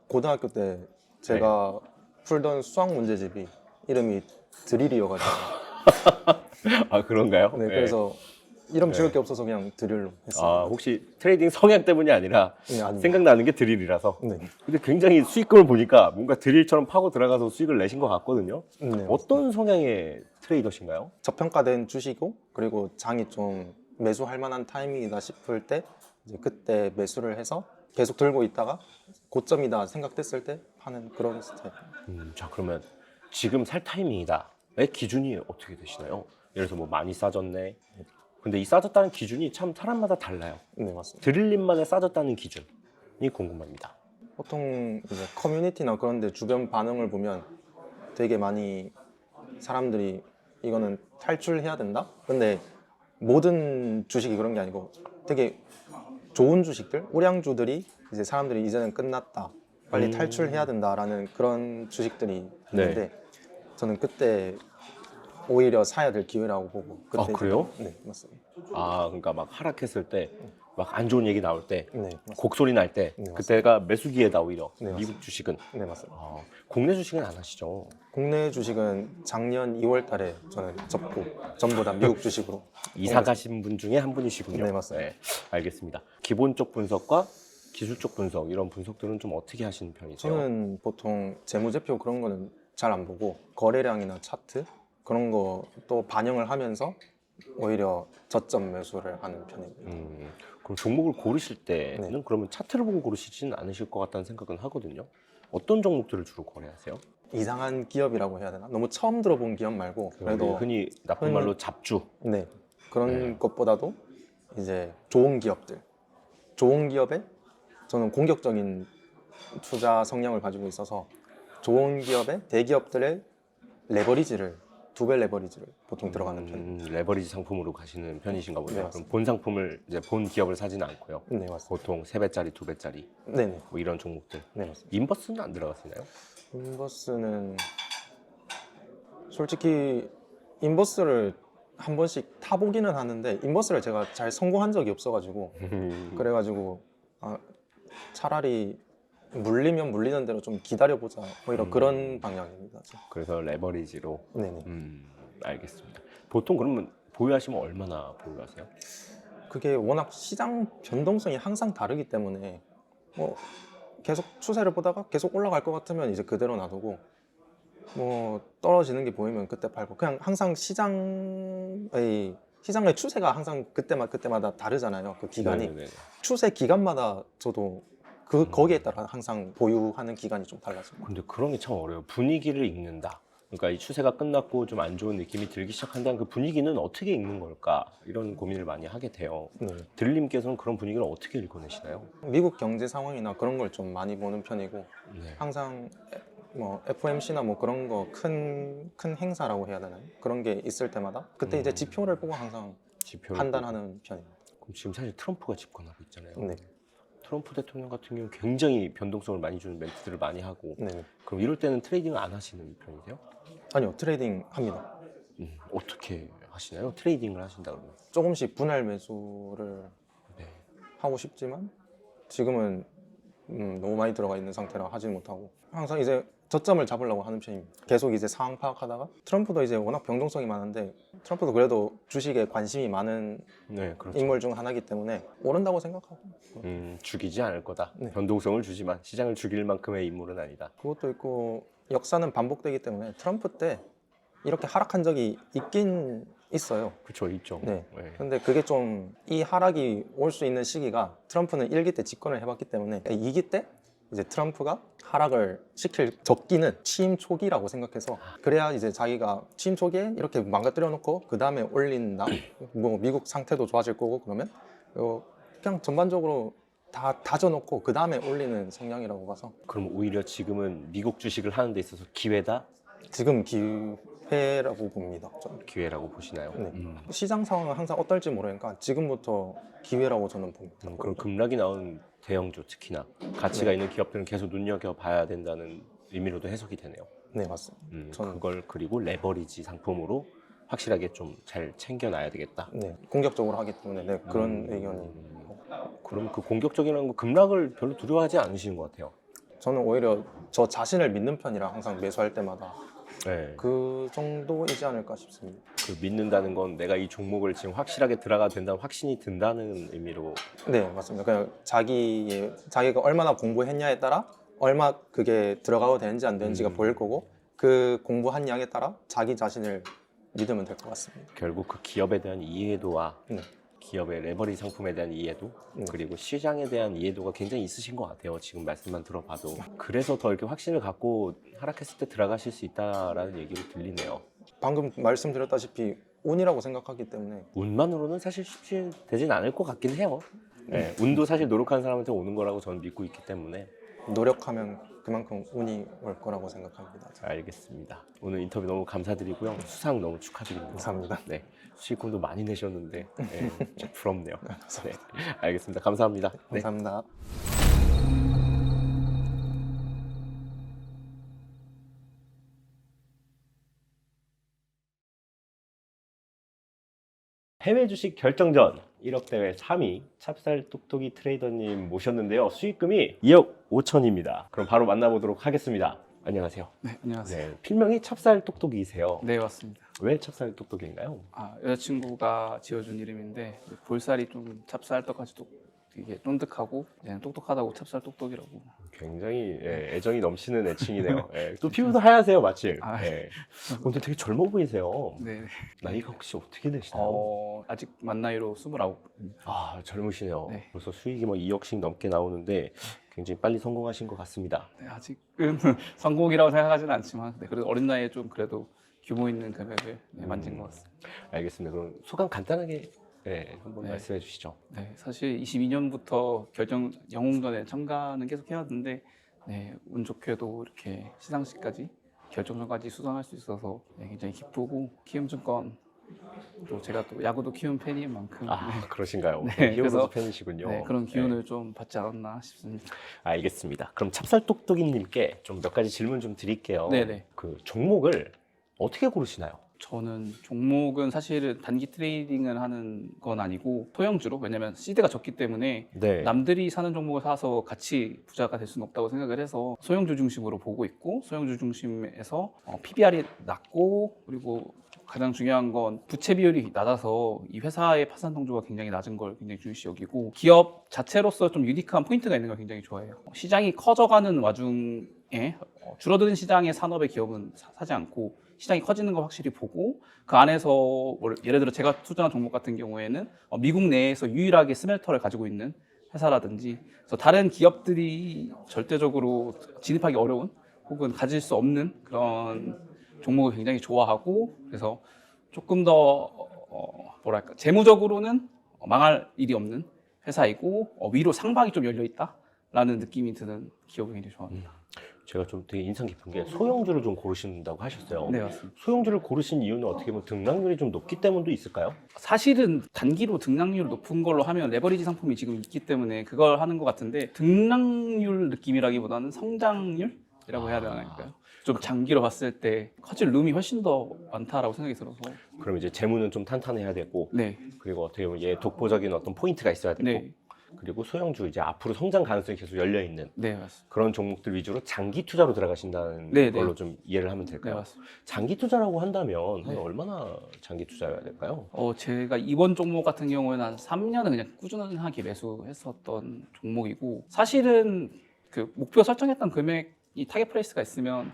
고등학교 때 제가 풀던 수학 문제집이 이름이 드릴이어가지고 아, 그런가요? 네, 그래서 이름 지을 게 없어서 그냥 드릴로 했습니다. 아, 혹시 트레이딩 성향 때문이 아니라 네, 아닙니다. 생각나는 게 드릴이라서. 네. 근데 굉장히 수익금을 보니까 뭔가 드릴처럼 파고 들어가서 수익을 내신 것 같거든요. 네, 어떤 성향의 트레이더신가요? 저평가된 주식이고 그리고 장이 좀 매수할 만한 타이밍이다 싶을 때 이제 그때 매수를 해서 계속 들고 있다가 고점이다 생각됐을 때 파는 그런 스타일. 자, 그러면 지금 살 타이밍이다. 의 기준이 어떻게 되시나요? 예를 들어서 뭐 많이 싸졌네. 근데 이 싸졌다는 기준이 참 사람마다 달라요. 네, 맞습니다. 드릴님만의 싸졌다는 기준이 궁금합니다. 보통 이제 커뮤니티나 그런 데 주변 반응을 보면 되게 많이 사람들이 이거는 탈출해야 된다? 근데 모든 주식이 그런 게 아니고 되게 좋은 주식들, 우량주들이 이제 사람들이 이제는 끝났다, 빨리 탈출해야 된다라는 그런 주식들이 있는데 저는 그때 오히려 사야 될 기회라고 보고. 그때 아, 그래요? 네, 맞습니다. 아, 그러니까 막 하락했을 때, 막 안 좋은 얘기 나올 때, 네, 맞습니다. 곡소리 날 때, 네, 맞습니다. 그때가 매수기에다 오히려 네, 미국 주식은. 네, 맞습니다. 아, 국내 주식은 안 하시죠? 국내 주식은 작년 2월 달에 저는 접고 전부 다 미국 주식으로. 이사 가신 분 중에 한 분이시군요. 네, 맞습니다. 알겠습니다. 기본적 분석과 기술적 분석, 이런 분석들은 좀 어떻게 하시는 편이세요? 저는 보통 재무제표 그런 거는 잘 안 보고 거래량이나 차트 그런 거 또 반영을 하면서 오히려 저점 매수를 하는 편입니다. 그럼 종목을 고르실 때는 네. 그러면 차트를 보고 고르시지는 않으실 것 같다는 생각은 하거든요. 어떤 종목들을 주로 거래하세요? 이상한 기업이라고 해야 되나? 너무 처음 들어본 기업 말고 우리 그래도 흔히 나쁜 말로 잡주. 네, 그런 네. 것보다도 이제 좋은 기업들, 좋은 기업에 저는 공격적인 투자 성향을 가지고 있어서 좋은 기업에 대기업들의 레버리지를 2배 레버리지를 보통 들어가는 편입니다. 레버리지 상품으로 가시는 편이신가 보네요. 네, 그럼 맞습니다. 본 상품을 이제 본 기업을 사지는 않고요. 네, 맞습니다. 보통 3배짜리, 2배짜리 네네. 뭐 이런 종목들. 네, 맞습니다. 인버스는 안 들어가시나요? 인버스는 솔직히 인버스를 한 번씩 타보기는 하는데 인버스를 제가 잘 성공한 적이 없어가지고 그래가지고 차라리 물리면 물리는 대로 좀 기다려보자 오히려 그런 방향입니다. 그래서 레버리지로. 네네. 알겠습니다. 보통 그러면 보유하시면 얼마나 보유하세요? 그게 워낙 시장 변동성이 항상 다르기 때문에 뭐 계속 추세를 보다가 계속 올라갈 것 같으면 이제 그대로 놔두고 뭐 떨어지는 게 보이면 그때 팔고 그냥 항상 시장의 추세가 항상 그때마다 다르잖아요. 그 기간이 네네네. 추세 기간마다 저도 거기에 따라 항상 보유하는 기간이 좀 달라져요. 근데 그런 게 참 어려워요. 분위기를 읽는다. 그러니까 이 추세가 끝났고 좀 안 좋은 느낌이 들기 시작한다는 그 분위기는 어떻게 읽는 걸까? 이런 고민을 많이 하게 돼요. 네. 들림께서는 그런 분위기를 어떻게 읽어내시나요? 미국 경제 상황이나 그런 걸 좀 많이 보는 편이고 네. 항상 뭐 FOMC나 뭐 그런 거 큰 행사라고 해야 되나요? 그런 게 있을 때마다 그때 이제 지표를 보고 항상 지표를 판단하는 편입니다. 그럼 지금 사실 트럼프가 집권하고 있잖아요. 네. 트럼프 대통령 같은 경우는 굉장히 변동성을 많이 주는 멘트들을 많이 하고 네. 그럼 이럴 때는 트레이딩을 안 하시는 편이세요? 아니요, 트레이딩 합니다. 어떻게 하시나요? 트레이딩을 하신다 그러면? 조금씩 분할 매수를 네. 하고 싶지만 지금은 너무 많이 들어가 있는 상태라 하지 못하고 항상 이제 저점을 잡으려고 하는 편입니다. 계속 이제 상황 파악하다가 트럼프도 이제 워낙 변동성이 많은데 트럼프도 그래도 주식에 관심이 많은 네, 그렇죠. 인물 중 하나이기 때문에 오른다고 생각하고 죽이지 않을 거다. 네. 변동성을 주지만 시장을 죽일 만큼의 인물은 아니다. 그것도 있고 역사는 반복되기 때문에 트럼프 때 이렇게 하락한 적이 있긴 있어요. 그렇죠, 있죠. 네. 네. 근데 그게 좀 이 하락이 올 수 있는 시기가 트럼프는 1기 때 집권을 해봤기 때문에 2기 때 이제 트럼프가 하락을 시킬 적기는 취임 초기라고 생각해서 그래야 이제 자기가 취임 초기에 이렇게 망가뜨려 놓고 그 다음에 올린다. 뭐 미국 상태도 좋아질 거고 그러면 그냥 전반적으로 다 다져놓고 그 다음에 올리는 성향이라고 봐서 그럼 오히려 지금은 미국 주식을 하는 데 있어서 기회다? 지금 기회라고 봅니다. 저는. 기회라고 보시나요? 네. 시장 상황은 항상 어떨지 모르니까 지금부터 기회라고 저는 봅니다. 그럼 급락이 나온 대형주 특히나 가치가 네. 있는 기업들은 계속 눈여겨봐야 된다는 의미로도 해석이 되네요. 네, 맞습니다. 저는 그걸 그리고 레버리지 상품으로 확실하게 좀 잘 챙겨놔야 되겠다. 네, 공격적으로 하기 때문에 네, 그런 의견이. 그럼 그 공격적이라는 거 급락을 별로 두려워하지 않으시는 것 같아요. 저는 오히려 저 자신을 믿는 편이라 항상 매수할 때마다 네. 그 정도이지 않을까 싶습니다. 그 믿는다는 건 내가 이 종목을 지금 확실하게 들어가도 된다는 확신이 든다는 의미로. 네, 맞습니다. 그냥 자기가 얼마나 공부했냐에 따라 얼마 그게 들어가도 되는지 안 되는지가 보일 거고 그 공부한 양에 따라 자기 자신을 믿으면 될 것 같습니다. 결국 그 기업에 대한 이해도와 네. 기업의 레버리지 상품에 대한 이해도 그리고 시장에 대한 이해도가 굉장히 있으신 것 같아요. 지금 말씀만 들어봐도. 그래서 더 이렇게 확신을 갖고 하락했을 때 들어가실 수 있다라는 얘기로 들리네요. 방금 말씀드렸다시피 운이라고 생각하기 때문에 운만으로는 사실 쉽지 되진 않을 것 같긴 해요. 네, 운도 사실 노력하는 사람한테 오는 거라고 저는 믿고 있기 때문에 노력하면 그만큼 운이 올 거라고 생각합니다. 알겠습니다. 오늘 인터뷰 너무 감사드리고요. 수상 너무 축하드립니다. 감사합니다. 네, 수익금도 많이 내셨는데 네, 좀 부럽네요. 네, 알겠습니다. 감사합니다. 네. 감사합니다. 해외 주식 결정전 1억 대회 3위 찹쌀 똑똑이 트레이더님 모셨는데요. 수익금이 2억 5천입니다. 그럼 바로 만나보도록 하겠습니다. 안녕하세요. 네, 안녕하세요. 네, 필명이 찹쌀 똑똑이세요. 네, 맞습니다. 왜 찹쌀 똑똑인가요? 여자친구가 지어준 이름인데 볼살이 좀 찹쌀떡같이 이게 쫀득하고 똑똑하다고 찹쌀 똑똑이라고. 굉장히 애정이 넘치는 애칭이네요. 또 피부도 하얗세요, 마침. 아, 근데 되게 젊어 보이세요. 네. 나이가 혹시 어떻게 되시나요? 아직 만 나이로 29. 아, 젊으시네요. 네. 벌써 수익이 뭐 2억씩 넘게 나오는데 굉장히 빨리 성공하신 것 같습니다. 네, 아직은 성공이라고 생각하지는 않지만 그래도 어린 나이에 좀 그래도 규모 있는 금액을 만진 것 같습니다. 알겠습니다. 그럼 소감 간단하게 한번 네. 말씀해 주시죠. 네, 사실 22년부터 영웅전에 참가는 계속 해왔는데 운 좋게도 이렇게 시상식까지 결정전까지 수상할 수 있어서 굉장히 기쁘고 키움증권 또 제가 또 야구도 키움 팬인 만큼 그러신가요? 네, 히어로즈 그래서 팬이시군요. 그런 기운을 좀 받지 않았나 싶습니다. 알겠습니다. 그럼 찹쌀똑똑이님께 좀 몇 가지 질문 좀 드릴게요. 네네. 그 종목을 어떻게 고르시나요? 저는 종목은 사실은 단기 트레이딩을 하는 건 아니고 소형주로, 왜냐면 시드가 적기 때문에 네. 남들이 사는 종목을 사서 같이 부자가 될 수는 없다고 생각을 해서 소형주 중심으로 보고 있고, 소형주 중심에서 PBR이 낮고, 그리고 가장 중요한 건 부채 비율이 낮아서 이 회사의 파산 동조가 굉장히 낮은 걸 굉장히 중요시 여기고, 기업 자체로서 좀 유니크한 포인트가 있는 걸 굉장히 좋아해요. 시장이 커져가는 와중에 줄어드는 시장의 산업의 기업은 사지 않고 시장이 커지는 걸 확실히 보고, 그 안에서 예를 들어 제가 투자한 종목 같은 경우에는 미국 내에서 유일하게 스멜터를 가지고 있는 회사라든지, 그래서 다른 기업들이 절대적으로 진입하기 어려운 혹은 가질 수 없는 그런 종목을 굉장히 좋아하고, 그래서 조금 더 재무적으로는 망할 일이 없는 회사이고 위로 상박이 좀 열려 있다라는 느낌이 드는 기업을 굉장히 좋아합니다. 제가 좀 되게 인상 깊은 게 소형주를 좀 고르신다고 하셨어요. 네, 맞습니다. 소형주를 고르신 이유는 어떻게 보면 등락률이 좀 높기 때문도 있을까요? 사실은 단기로 등락률 높은 걸로 하면 레버리지 상품이 지금 있기 때문에 그걸 하는 것 같은데, 등락률 느낌이라기보다는 성장률이라고 해야 되나요? 좀 장기로 봤을 때 커질 룸이 훨씬 더 많다라고 생각이 들어서. 그럼 이제 재무는 좀 탄탄해야 되고, 네. 그리고 어떻게 보면 얘 독보적인 어떤 포인트가 있어야 되고, 네. 그리고 소형주 이제 앞으로 성장 가능성이 계속 열려 있는 네, 맞습니다. 그런 종목들 위주로 장기 투자로 들어가신다는 네, 걸로 네. 좀 이해를 하면 될까요? 네, 맞습니다. 장기 투자라고 한다면 한 네. 얼마나 장기 투자해야 될까요? 제가 이번 종목 같은 경우에는 한 3년은 그냥 꾸준하게 매수했었던 종목이고, 사실은 그 목표 설정했던 금액이 타겟 프라이스가 있으면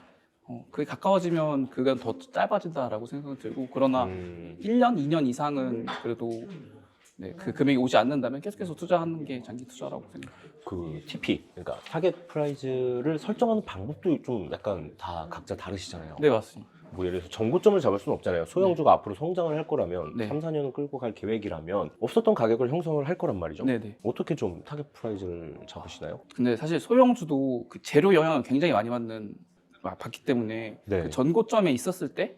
그게 가까워지면 그건 더 짧아진다라고 생각이 들고, 그러나 1년, 2년 이상은 그래도 그 금액이 오지 않는다면 계속해서 투자하는 게 장기 투자라고 생각해요. 그 TP, 그러니까 타겟 프라이즈를 설정하는 방법도 좀 약간 다 각자 다르시잖아요. 네, 맞습니다. 뭐 예를 들어서 전고점을 잡을 수는 없잖아요. 소형주가 앞으로 성장을 할 거라면 네. 3, 4년은 끌고 갈 계획이라면 없었던 가격을 형성을 할 거란 말이죠. 네네. 어떻게 좀 타겟 프라이즈를 잡으시나요? 근데 사실 소형주도 그 재료 영향을 굉장히 많이 받기 때문에 네. 그 전고점에 있었을 때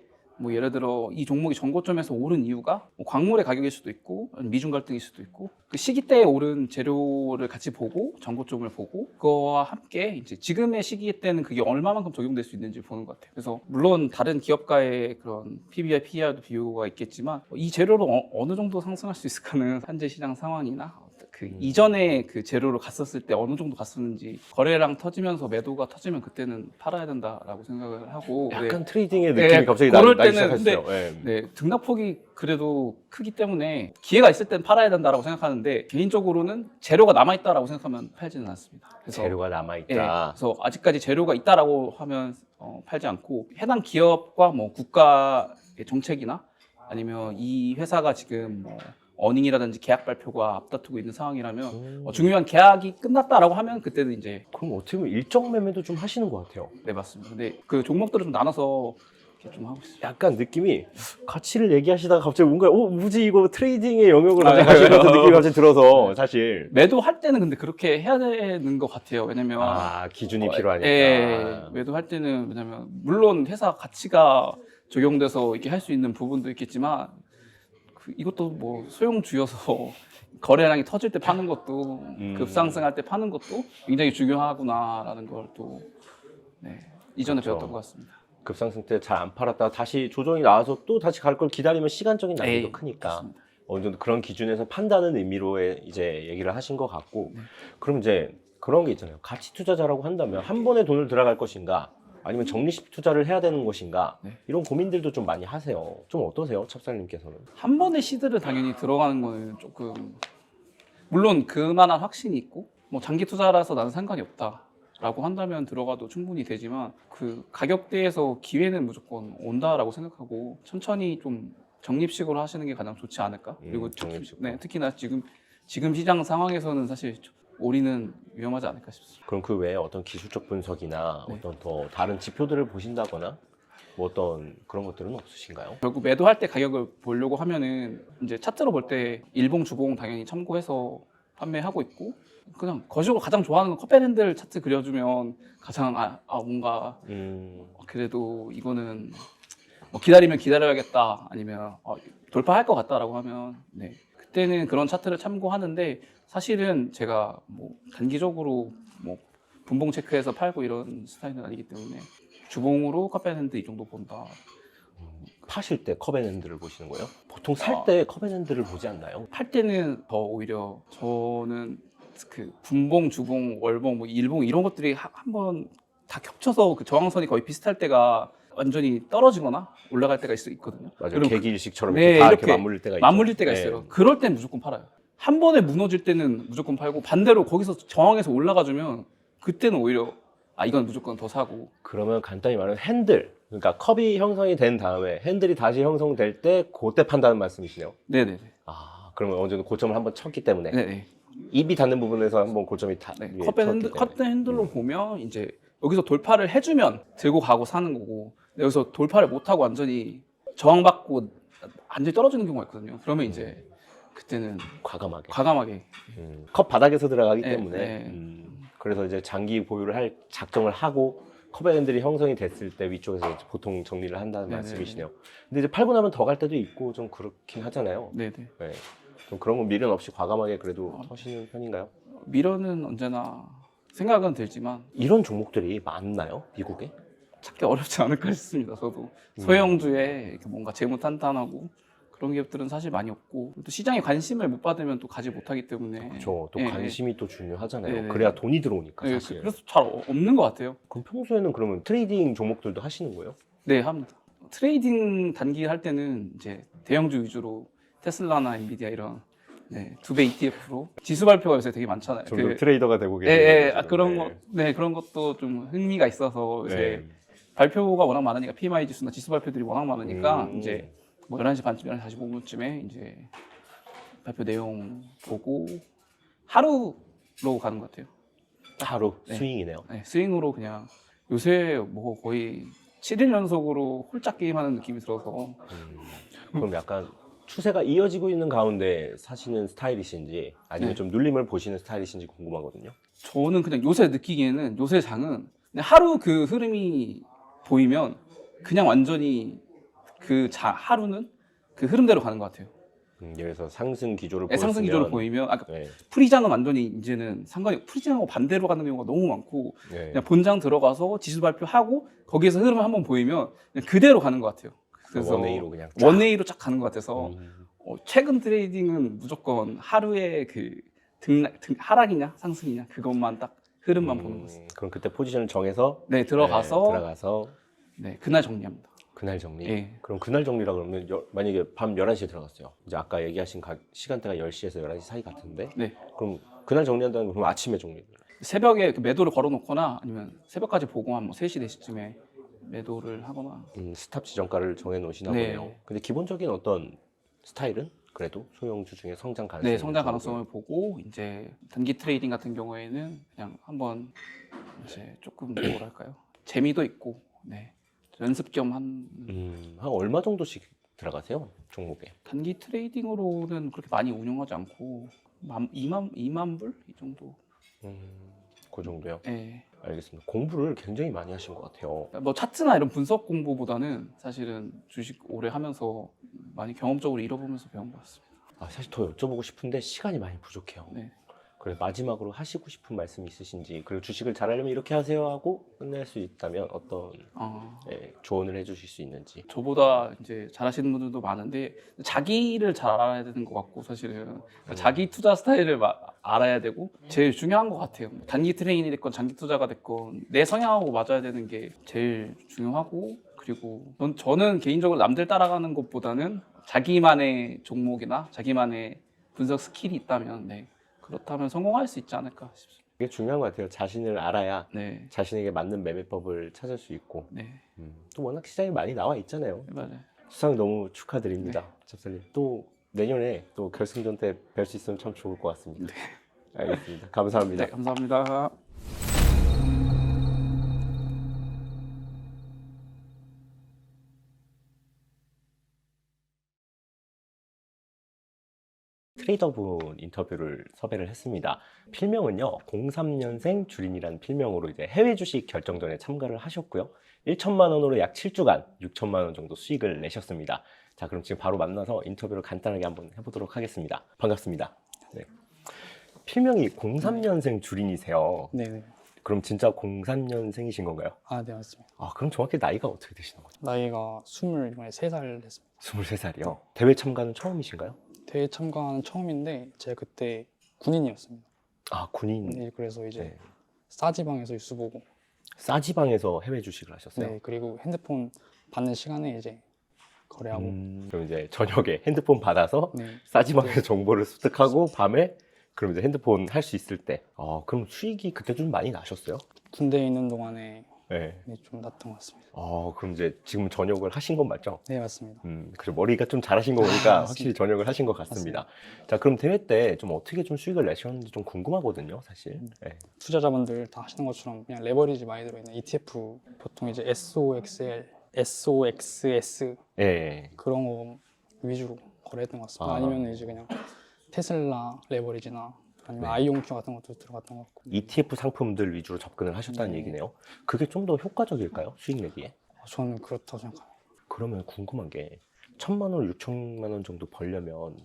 예를 들어 이 종목이 전고점에서 오른 이유가 광물의 가격일 수도 있고 미중 갈등일 수도 있고, 그 시기 때에 오른 재료를 같이 보고 전고점을 보고 그거와 함께 이제 지금의 시기 때는 그게 얼마만큼 적용될 수 있는지 보는 것 같아요. 그래서 물론 다른 기업가의 그런 PBR, PER도 비교가 있겠지만 이 재료로 어느 정도 상승할 수 있을까는 현재 시장 상황이나 그 이전에 그 재료로 갔었을 때 어느 정도 갔었는지, 거래량 터지면서 매도가 터지면 그때는 팔아야 된다라고 생각을 하고. 약간 트레이딩의 느낌이 갑자기 그럴 나기 때는 시작했어요. 등락폭이 그래도 크기 때문에 기회가 있을 땐 팔아야 된다라고 생각하는데, 개인적으로는 재료가 남아있다라고 생각하면 팔지는 않습니다. 그래서 재료가 남아있다. 그래서 아직까지 재료가 있다라고 하면 팔지 않고, 해당 기업과 국가의 정책이나 아니면 이 회사가 지금 어닝이라든지 계약 발표가 앞다투고 있는 상황이라면 중요한 계약이 끝났다라고 하면 그때는 이제. 그럼 어떻게 보면 일정 매매도 좀 하시는 것 같아요. 네, 맞습니다. 근데 그 종목들을 좀 나눠서 이렇게 좀 하고 있습니다. 약간 느낌이 가치를 얘기하시다가 갑자기 뭔가 뭐지 이거 트레이딩의 영역으로 가시는 것 같은 느낌이 갑자기 들어서 사실 매도할 때는 근데 그렇게 해야 되는 것 같아요. 왜냐면 기준이 필요하니까. 예, 매도할 때는 왜냐면 물론 회사 가치가 적용돼서 이렇게 할 수 있는 부분도 있겠지만 이것도 뭐 소형주여서 거래량이 터질 때 파는 것도 급상승할 때 파는 것도 굉장히 중요하구나라는 걸 또 이전에 그렇죠. 배웠던 것 같습니다. 급상승 때 잘 안 팔았다가 다시 조정이 나와서 또 다시 갈 걸 기다리면 시간적인 낭비도 에이, 크니까 그렇습니다. 어느 정도 그런 기준에서 판다는 의미로의 이제 얘기를 하신 것 같고 그럼 이제 그런 게 있잖아요. 가치 투자자라고 한다면 한 번에 돈을 들어갈 것인가 아니면 적립식 투자를 해야 되는 것인가 이런 고민들도 좀 많이 하세요. 좀 어떠세요, 찹쌀님께서는? 한 번에 시드를 당연히 들어가는 거는 조금 물론 그만한 확신이 있고 뭐 장기 투자라서 나는 상관이 없다라고 한다면 들어가도 충분히 되지만 그 가격대에서 기회는 무조건 온다라고 생각하고 천천히 좀 적립식으로 하시는 게 가장 좋지 않을까? 그리고 적립식으로. 특히나 지금 시장 상황에서는 사실 올인은 위험하지 않을까 싶습니다. 그럼 그 외에 어떤 기술적 분석이나 어떤 더 다른 지표들을 보신다거나 뭐 어떤 그런 것들은 없으신가요? 결국 매도할 때 가격을 보려고 하면은 이제 차트로 볼 때 일봉, 주봉 당연히 참고해서 판매하고 있고 그냥 거시적으로 가장 좋아하는 건 컵앤핸들 차트 그려주면 가장 뭔가 그래도 이거는 뭐 기다리면 기다려야겠다 아니면 돌파할 것 같다라고 하면 그때는 그런 차트를 참고하는데 사실은 제가 뭐 단기적으로 뭐 분봉 체크해서 팔고 이런 스타일은 아니기 때문에 주봉으로 컵앤핸드 이 정도 본다. 파실 때 컵앤핸들을 보시는 거예요? 보통 살 때 컵앤핸들을 보지 않나요? 팔 때는 더 오히려 저는 그 분봉, 주봉, 월봉, 뭐 일봉 이런 것들이 한번 다 겹쳐서 그 저항선이 거의 비슷할 때가 완전히 떨어지거나 올라갈 때가 있거든요. 맞아요. 계기일식처럼 네, 다 이렇게 맞물릴 때가 있죠. 맞물릴 때가 있어요. 그럴 땐 무조건 팔아요. 한 번에 무너질 때는 무조건 팔고 반대로 거기서 저항해서 올라가주면 그때는 오히려 이건 무조건 더 사고. 그러면 간단히 말하면 핸들, 그러니까 컵이 형성이 된 다음에 핸들이 다시 형성될 때 그때 판다는 말씀이시네요. 네네네. 그러면 어느 정도 고점을 한번 쳤기 때문에 네네. 입이 닿는 부분에서 한번 고점이 컵앤핸들로 보면 이제 여기서 돌파를 해주면 들고 가고 사는 거고 여기서 돌파를 못하고 완전히 저항받고 완전히 떨어지는 경우가 있거든요. 그러면 이제 그때는 과감하게 컵 바닥에서 들어가기 때문에 그래서 이제 장기 보유를 할 작정을 하고 컵앤핸들이 형성이 됐을 때 위쪽에서 이제 보통 정리를 한다는 말씀이시네요. 근데 이제 팔고 나면 더 갈 때도 있고 좀 그렇긴 하잖아요. 네네. 좀 그런 건 미련 없이 과감하게 그래도 하시는 편인가요? 미련은 언제나 생각은 들지만 이런 종목들이 많나요? 미국에? 찾기 어렵지 않을까 싶습니다. 저도 소형주에 이렇게 뭔가 재무 탄탄하고 그런 기업들은 사실 많이 없고 또 시장에 관심을 못 받으면 또 가지 못하기 때문에 그렇죠. 또 관심이 또 중요하잖아요. 네네. 그래야 돈이 들어오니까 사실. 그래서 잘 없는 것 같아요. 그럼 평소에는 그러면 트레이딩 종목들도 하시는 거예요? 네, 합니다. 트레이딩 단기 할 때는 이제 대형주 위주로 테슬라나 엔비디아 이런 두 배 ETF로 지수 발표가 요새 되게 많잖아요. 좀 더 트레이더가 되고 계세요. 그런 것도 좀 흥미가 있어서 요새 발표가 워낙 많으니까 PMI 지수나 지수 발표들이 워낙 많으니까 이제 뭐 11시 반쯤, 11시 45분쯤에 이제 발표 내용 보고 하루로 가는 것 같아요. 하루 스윙이네요. 네, 스윙으로 그냥 요새 뭐 거의 7일 연속으로 홀짝 게임하는 느낌이 들어서 그럼 약간 추세가 이어지고 있는 가운데 사시는 스타일이신지 아니면 좀 눌림을 보시는 스타일이신지 궁금하거든요. 저는 그냥 요새 느끼기에는 요새 장은 그냥 하루 그 흐름이 보이면 그냥 완전히 하루는 그 흐름대로 가는 것 같아요. 예를 들어서 상승 기조를 상승 기조를 보이면 프리장은 완전히 이제는 프리장하고 반대로 가는 경우가 너무 많고 그냥 본장 들어가서 지수 발표하고 거기에서 흐름을 한번 보이면 그냥 그대로 가는 것 같아요. 그래서 원웨이로 그냥 원웨이로 쫙 가는 것 같아서 최근 트레이딩은 무조건 하루의 그 하락이냐 상승이냐 그것만 딱 흐름만 보는 거죠. 그럼 그때 포지션을 정해서 들어가서 그날 정리합니다. 그날 정리? 그럼 그날 정리라 그러면 만약에 밤 11시에 들어갔어요. 이제 아까 얘기하신 시간대가 10시에서 11시 사이 같은데 그럼 그날 정리한다는 건 그럼 아침에 정리? 새벽에 매도를 걸어놓거나 아니면 새벽까지 보고 한 3시, 4시쯤에 매도를 하거나 스탑 지정가를 정해놓으시나 보네요. 근데 기본적인 어떤 스타일은 그래도 소형주 중에 성장 가능성이 성장 가능성을 보고 이제 단기 트레이딩 같은 경우에는 그냥 한번 이제 조금 뭐랄까요 재미도 있고 연습 겸 한 한 얼마 정도씩 들어가세요? 종목에? 단기 트레이딩으로는 그렇게 많이 운영하지 않고 2만 불 이 정도. 그 정도요? 예. 알겠습니다. 공부를 굉장히 많이 하신 것 같아요. 뭐 차트나 이런 분석 공부보다는 사실은 주식 오래 하면서 많이 경험적으로 잃어보면서 배운 것 같습니다. 사실 더 여쭤보고 싶은데 시간이 많이 부족해요. 네. 그래서 마지막으로 하시고 싶은 말씀 있으신지, 그리고 주식을 잘하려면 이렇게 하세요 하고 끝낼 수 있다면 어떤 조언을 해주실 수 있는지. 저보다 이제 잘하시는 분들도 많은데 자기를 잘 알아야 되는 것 같고, 사실은 자기 투자 스타일을 알아야 되고 제일 중요한 것 같아요. 단기 트레이닝이 됐건 장기 투자가 됐건 내 성향하고 맞아야 되는 게 제일 중요하고, 그리고 저는 개인적으로 남들 따라가는 것보다는 자기만의 종목이나 자기만의 분석 스킬이 있다면 그렇다면 성공할 수 있지 않을까 싶습니다. 그게 중요한 것 같아요. 자신을 알아야 네. 자신에게 맞는 매매법을 찾을 수 있고. 네. 또 워낙 시장에 많이 나와 있잖아요. 맞아요. 수상 너무 축하드립니다. 접살님. 또 내년에 또 결승전 때 뵐 수 있으면 참 좋을 것 같습니다. 알겠습니다. 감사합니다. 네, 감사합니다. 트레이더분 인터뷰를 섭외를 했습니다. 필명은요, 03년생 주린이라는 필명으로 이제 해외 주식 결정전에 참가를 하셨고요. 1천만 원으로 약 7주간 6천만 원 정도 수익을 내셨습니다. 자, 그럼 지금 바로 만나서 인터뷰를 간단하게 한번 해보도록 하겠습니다. 반갑습니다. 네. 필명이 03년생 주린이세요. 네. 그럼 진짜 03년생이신 건가요? 네, 맞습니다. 그럼 정확히 나이가 어떻게 되시는 거죠? 나이가 23살 됐습니다. 23살이요? 대회 참가는 처음이신가요? 대회 참가는 처음인데 제가 그때 군인이었습니다. 군인. 네, 그래서 이제 싸지방에서 뉴스 보고. 싸지방에서 해외 주식을 하셨어요? 네, 그리고 핸드폰 받는 시간에 이제 거래하고. 그럼 이제 저녁에 핸드폰 받아서 네. 싸지방에서 정보를 습득하고 밤에 그럼 이제 핸드폰 할 수 있을 때. 그럼 수익이 그때 좀 많이 나셨어요? 군대에 있는 동안에 네. 좀 났던 것 같습니다. 그럼 이제 지금 전역을 하신 건 맞죠? 네, 맞습니다. 그래서 머리가 좀 잘하신 거 보니까 확실히 전역을 하신 것 같습니다. 자, 그럼 대회 때 좀 어떻게 좀 수익을 내셨는지 좀 궁금하거든요, 사실. 네. 투자자분들 다 하시는 것처럼 그냥 레버리지 많이 들어있는 ETF, 보통 이제 SOXL, SOXS 그런 거 위주로 거래했던 것 같습니다. 아니면 이제 그냥 테슬라 레버리지나 아니면 아이온큐 같은 것도 들어갔던 것 같고. ETF 상품들 위주로 접근을 하셨다는 얘기네요. 그게 좀 더 효과적일까요? 수익 내기에? 저는 그렇다고 생각합니다. 그러면 궁금한 게 1,000만 원, 6천만 원 정도 벌려면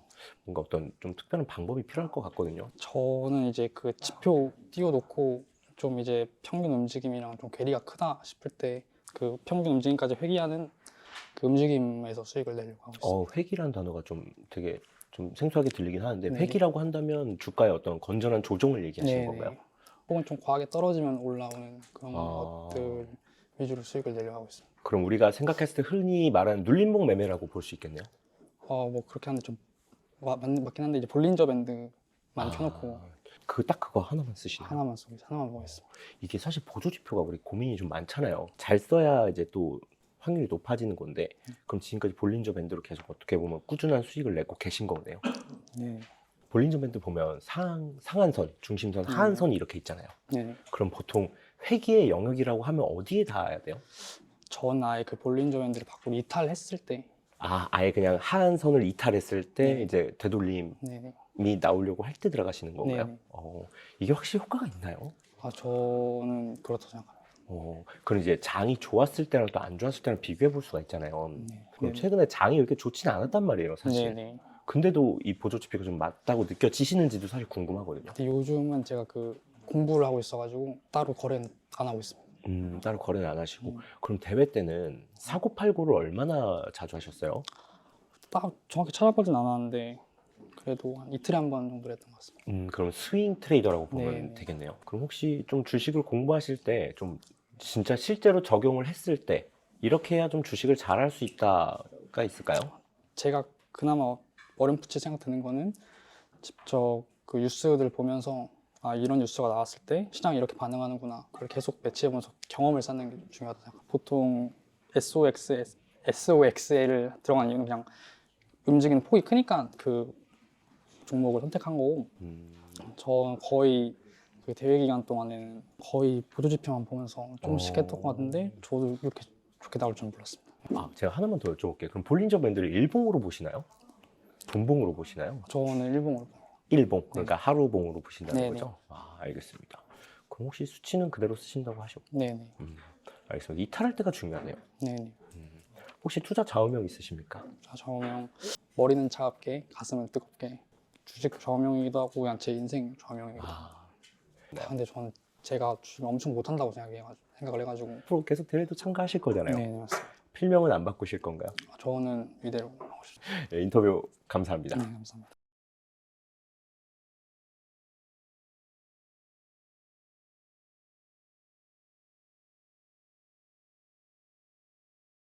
뭔가 어떤 좀 특별한 방법이 필요할 것 같거든요. 저는 이제 그 지표 띄워놓고 좀 이제 평균 움직임이랑 좀 괴리가 크다 싶을 때 그 평균 움직임까지 회귀하는 그 움직임에서 수익을 내려고 하고 있습니다. 회귀라는 단어가 좀 되게 좀 생소하게 들리긴 하는데 회귀라고 한다면 주가의 어떤 건전한 조정을 얘기하시는 건가요? 혹은 좀 과하게 떨어지면 올라오는 그런 것들 위주로 수익을 내려고 하고 있습니다. 그럼 우리가 생각했을 때 흔히 말하는 눌림목 매매라고 볼 수 있겠네요? 뭐 그렇게 하는데 좀 맞긴 한데 이제 볼린저 밴드만 켜놓고 딱 그거 하나만 쓰시나요? 하나만 보겠습니다. 이게 사실 보조 지표가 우리 고민이 좀 많잖아요. 잘 써야 이제 또 확률이 높아지는 건데 그럼 지금까지 볼린저 밴드로 계속 어떻게 보면 꾸준한 수익을 내고 계신 거네요. 네. 볼린저 밴드 보면 상한선, 중심선, 하한선이 이렇게 있잖아요. 네. 그럼 보통 회귀의 영역이라고 하면 어디에 닿아야 돼요? 전 아예 그 볼린저 밴드를 밖으로 이탈했을 때 아예 그냥 하한선을 이탈했을 때 이제 되돌림이 나오려고 할 때 들어가시는 건가요? 이게 확실히 효과가 있나요? 저는 그렇다고 생각합니다. 그럼 이제 장이 좋았을 때랑 또 안 좋았을 때랑 비교해 볼 수가 있잖아요. 그럼 최근에 장이 이렇게 좋지는 않았단 말이에요, 사실. 근데도 이 보조 지표가 좀 맞다고 느껴지시는지도 사실 궁금하거든요. 근데 요즘은 제가 그 공부를 하고 있어가지고 따로 거래는 안 하고 있습니다. 따로 거래는 안 하시고. 그럼 대회 때는 사고팔고를 얼마나 자주 하셨어요? 딱 정확히 찾아보진 않았는데 그래도 한 이틀에 한 번 정도 했던 것 같습니다. 그럼 스윙 트레이더라고 보면 되겠네요. 그럼 혹시 좀 주식을 공부하실 때 좀 진짜 실제로 적용을 했을 때 이렇게 해야 좀 주식을 잘할 수 있다가 있을까요? 제가 그나마 어렴풋이 생각드는 거는 직접 그 뉴스들 보면서 이런 뉴스가 나왔을 때 시장이 이렇게 반응하는구나. 그걸 계속 매치해보면서 경험을 쌓는 게 중요하다고 생각합니다. 보통 SOXL 들어간 이유는 그냥 움직이는 폭이 크니까 그 종목을 선택한 거고 저는 거의 그 대회 기간 동안에는 거의 보조 지표만 보면서 조금씩 했던 것 같은데 저도 이렇게 좋게 나올 줄 몰랐습니다. 제가 하나만 더 여쭤볼게요. 그럼 볼린저 밴드를 일봉으로 보시나요? 돈봉으로 보시나요? 저는 일봉으로 봐요. 일봉, 그러니까 하루봉으로 보신다는 네네. 거죠? 알겠습니다. 그럼 혹시 수치는 그대로 쓰신다고 하셨고? 네네. 알겠습니다. 이탈할 때가 중요하네요. 네네. 혹시 투자 좌우명 있으십니까? 자, 좌우명 머리는 차갑게 가슴은 뜨겁게 주식 좌우명이기도 하고 그냥 제 인생 좌우명이기도 하고 근데 저는 제가 주식 엄청 못한다고 생각을 해가지고 앞으로 계속 대회도 참가하실 거잖아요. 네, 맞습니다. 필명은 안 바꾸실 건가요? 저는 이대로 하고 싶습니다. 인터뷰 감사합니다. 네, 감사합니다.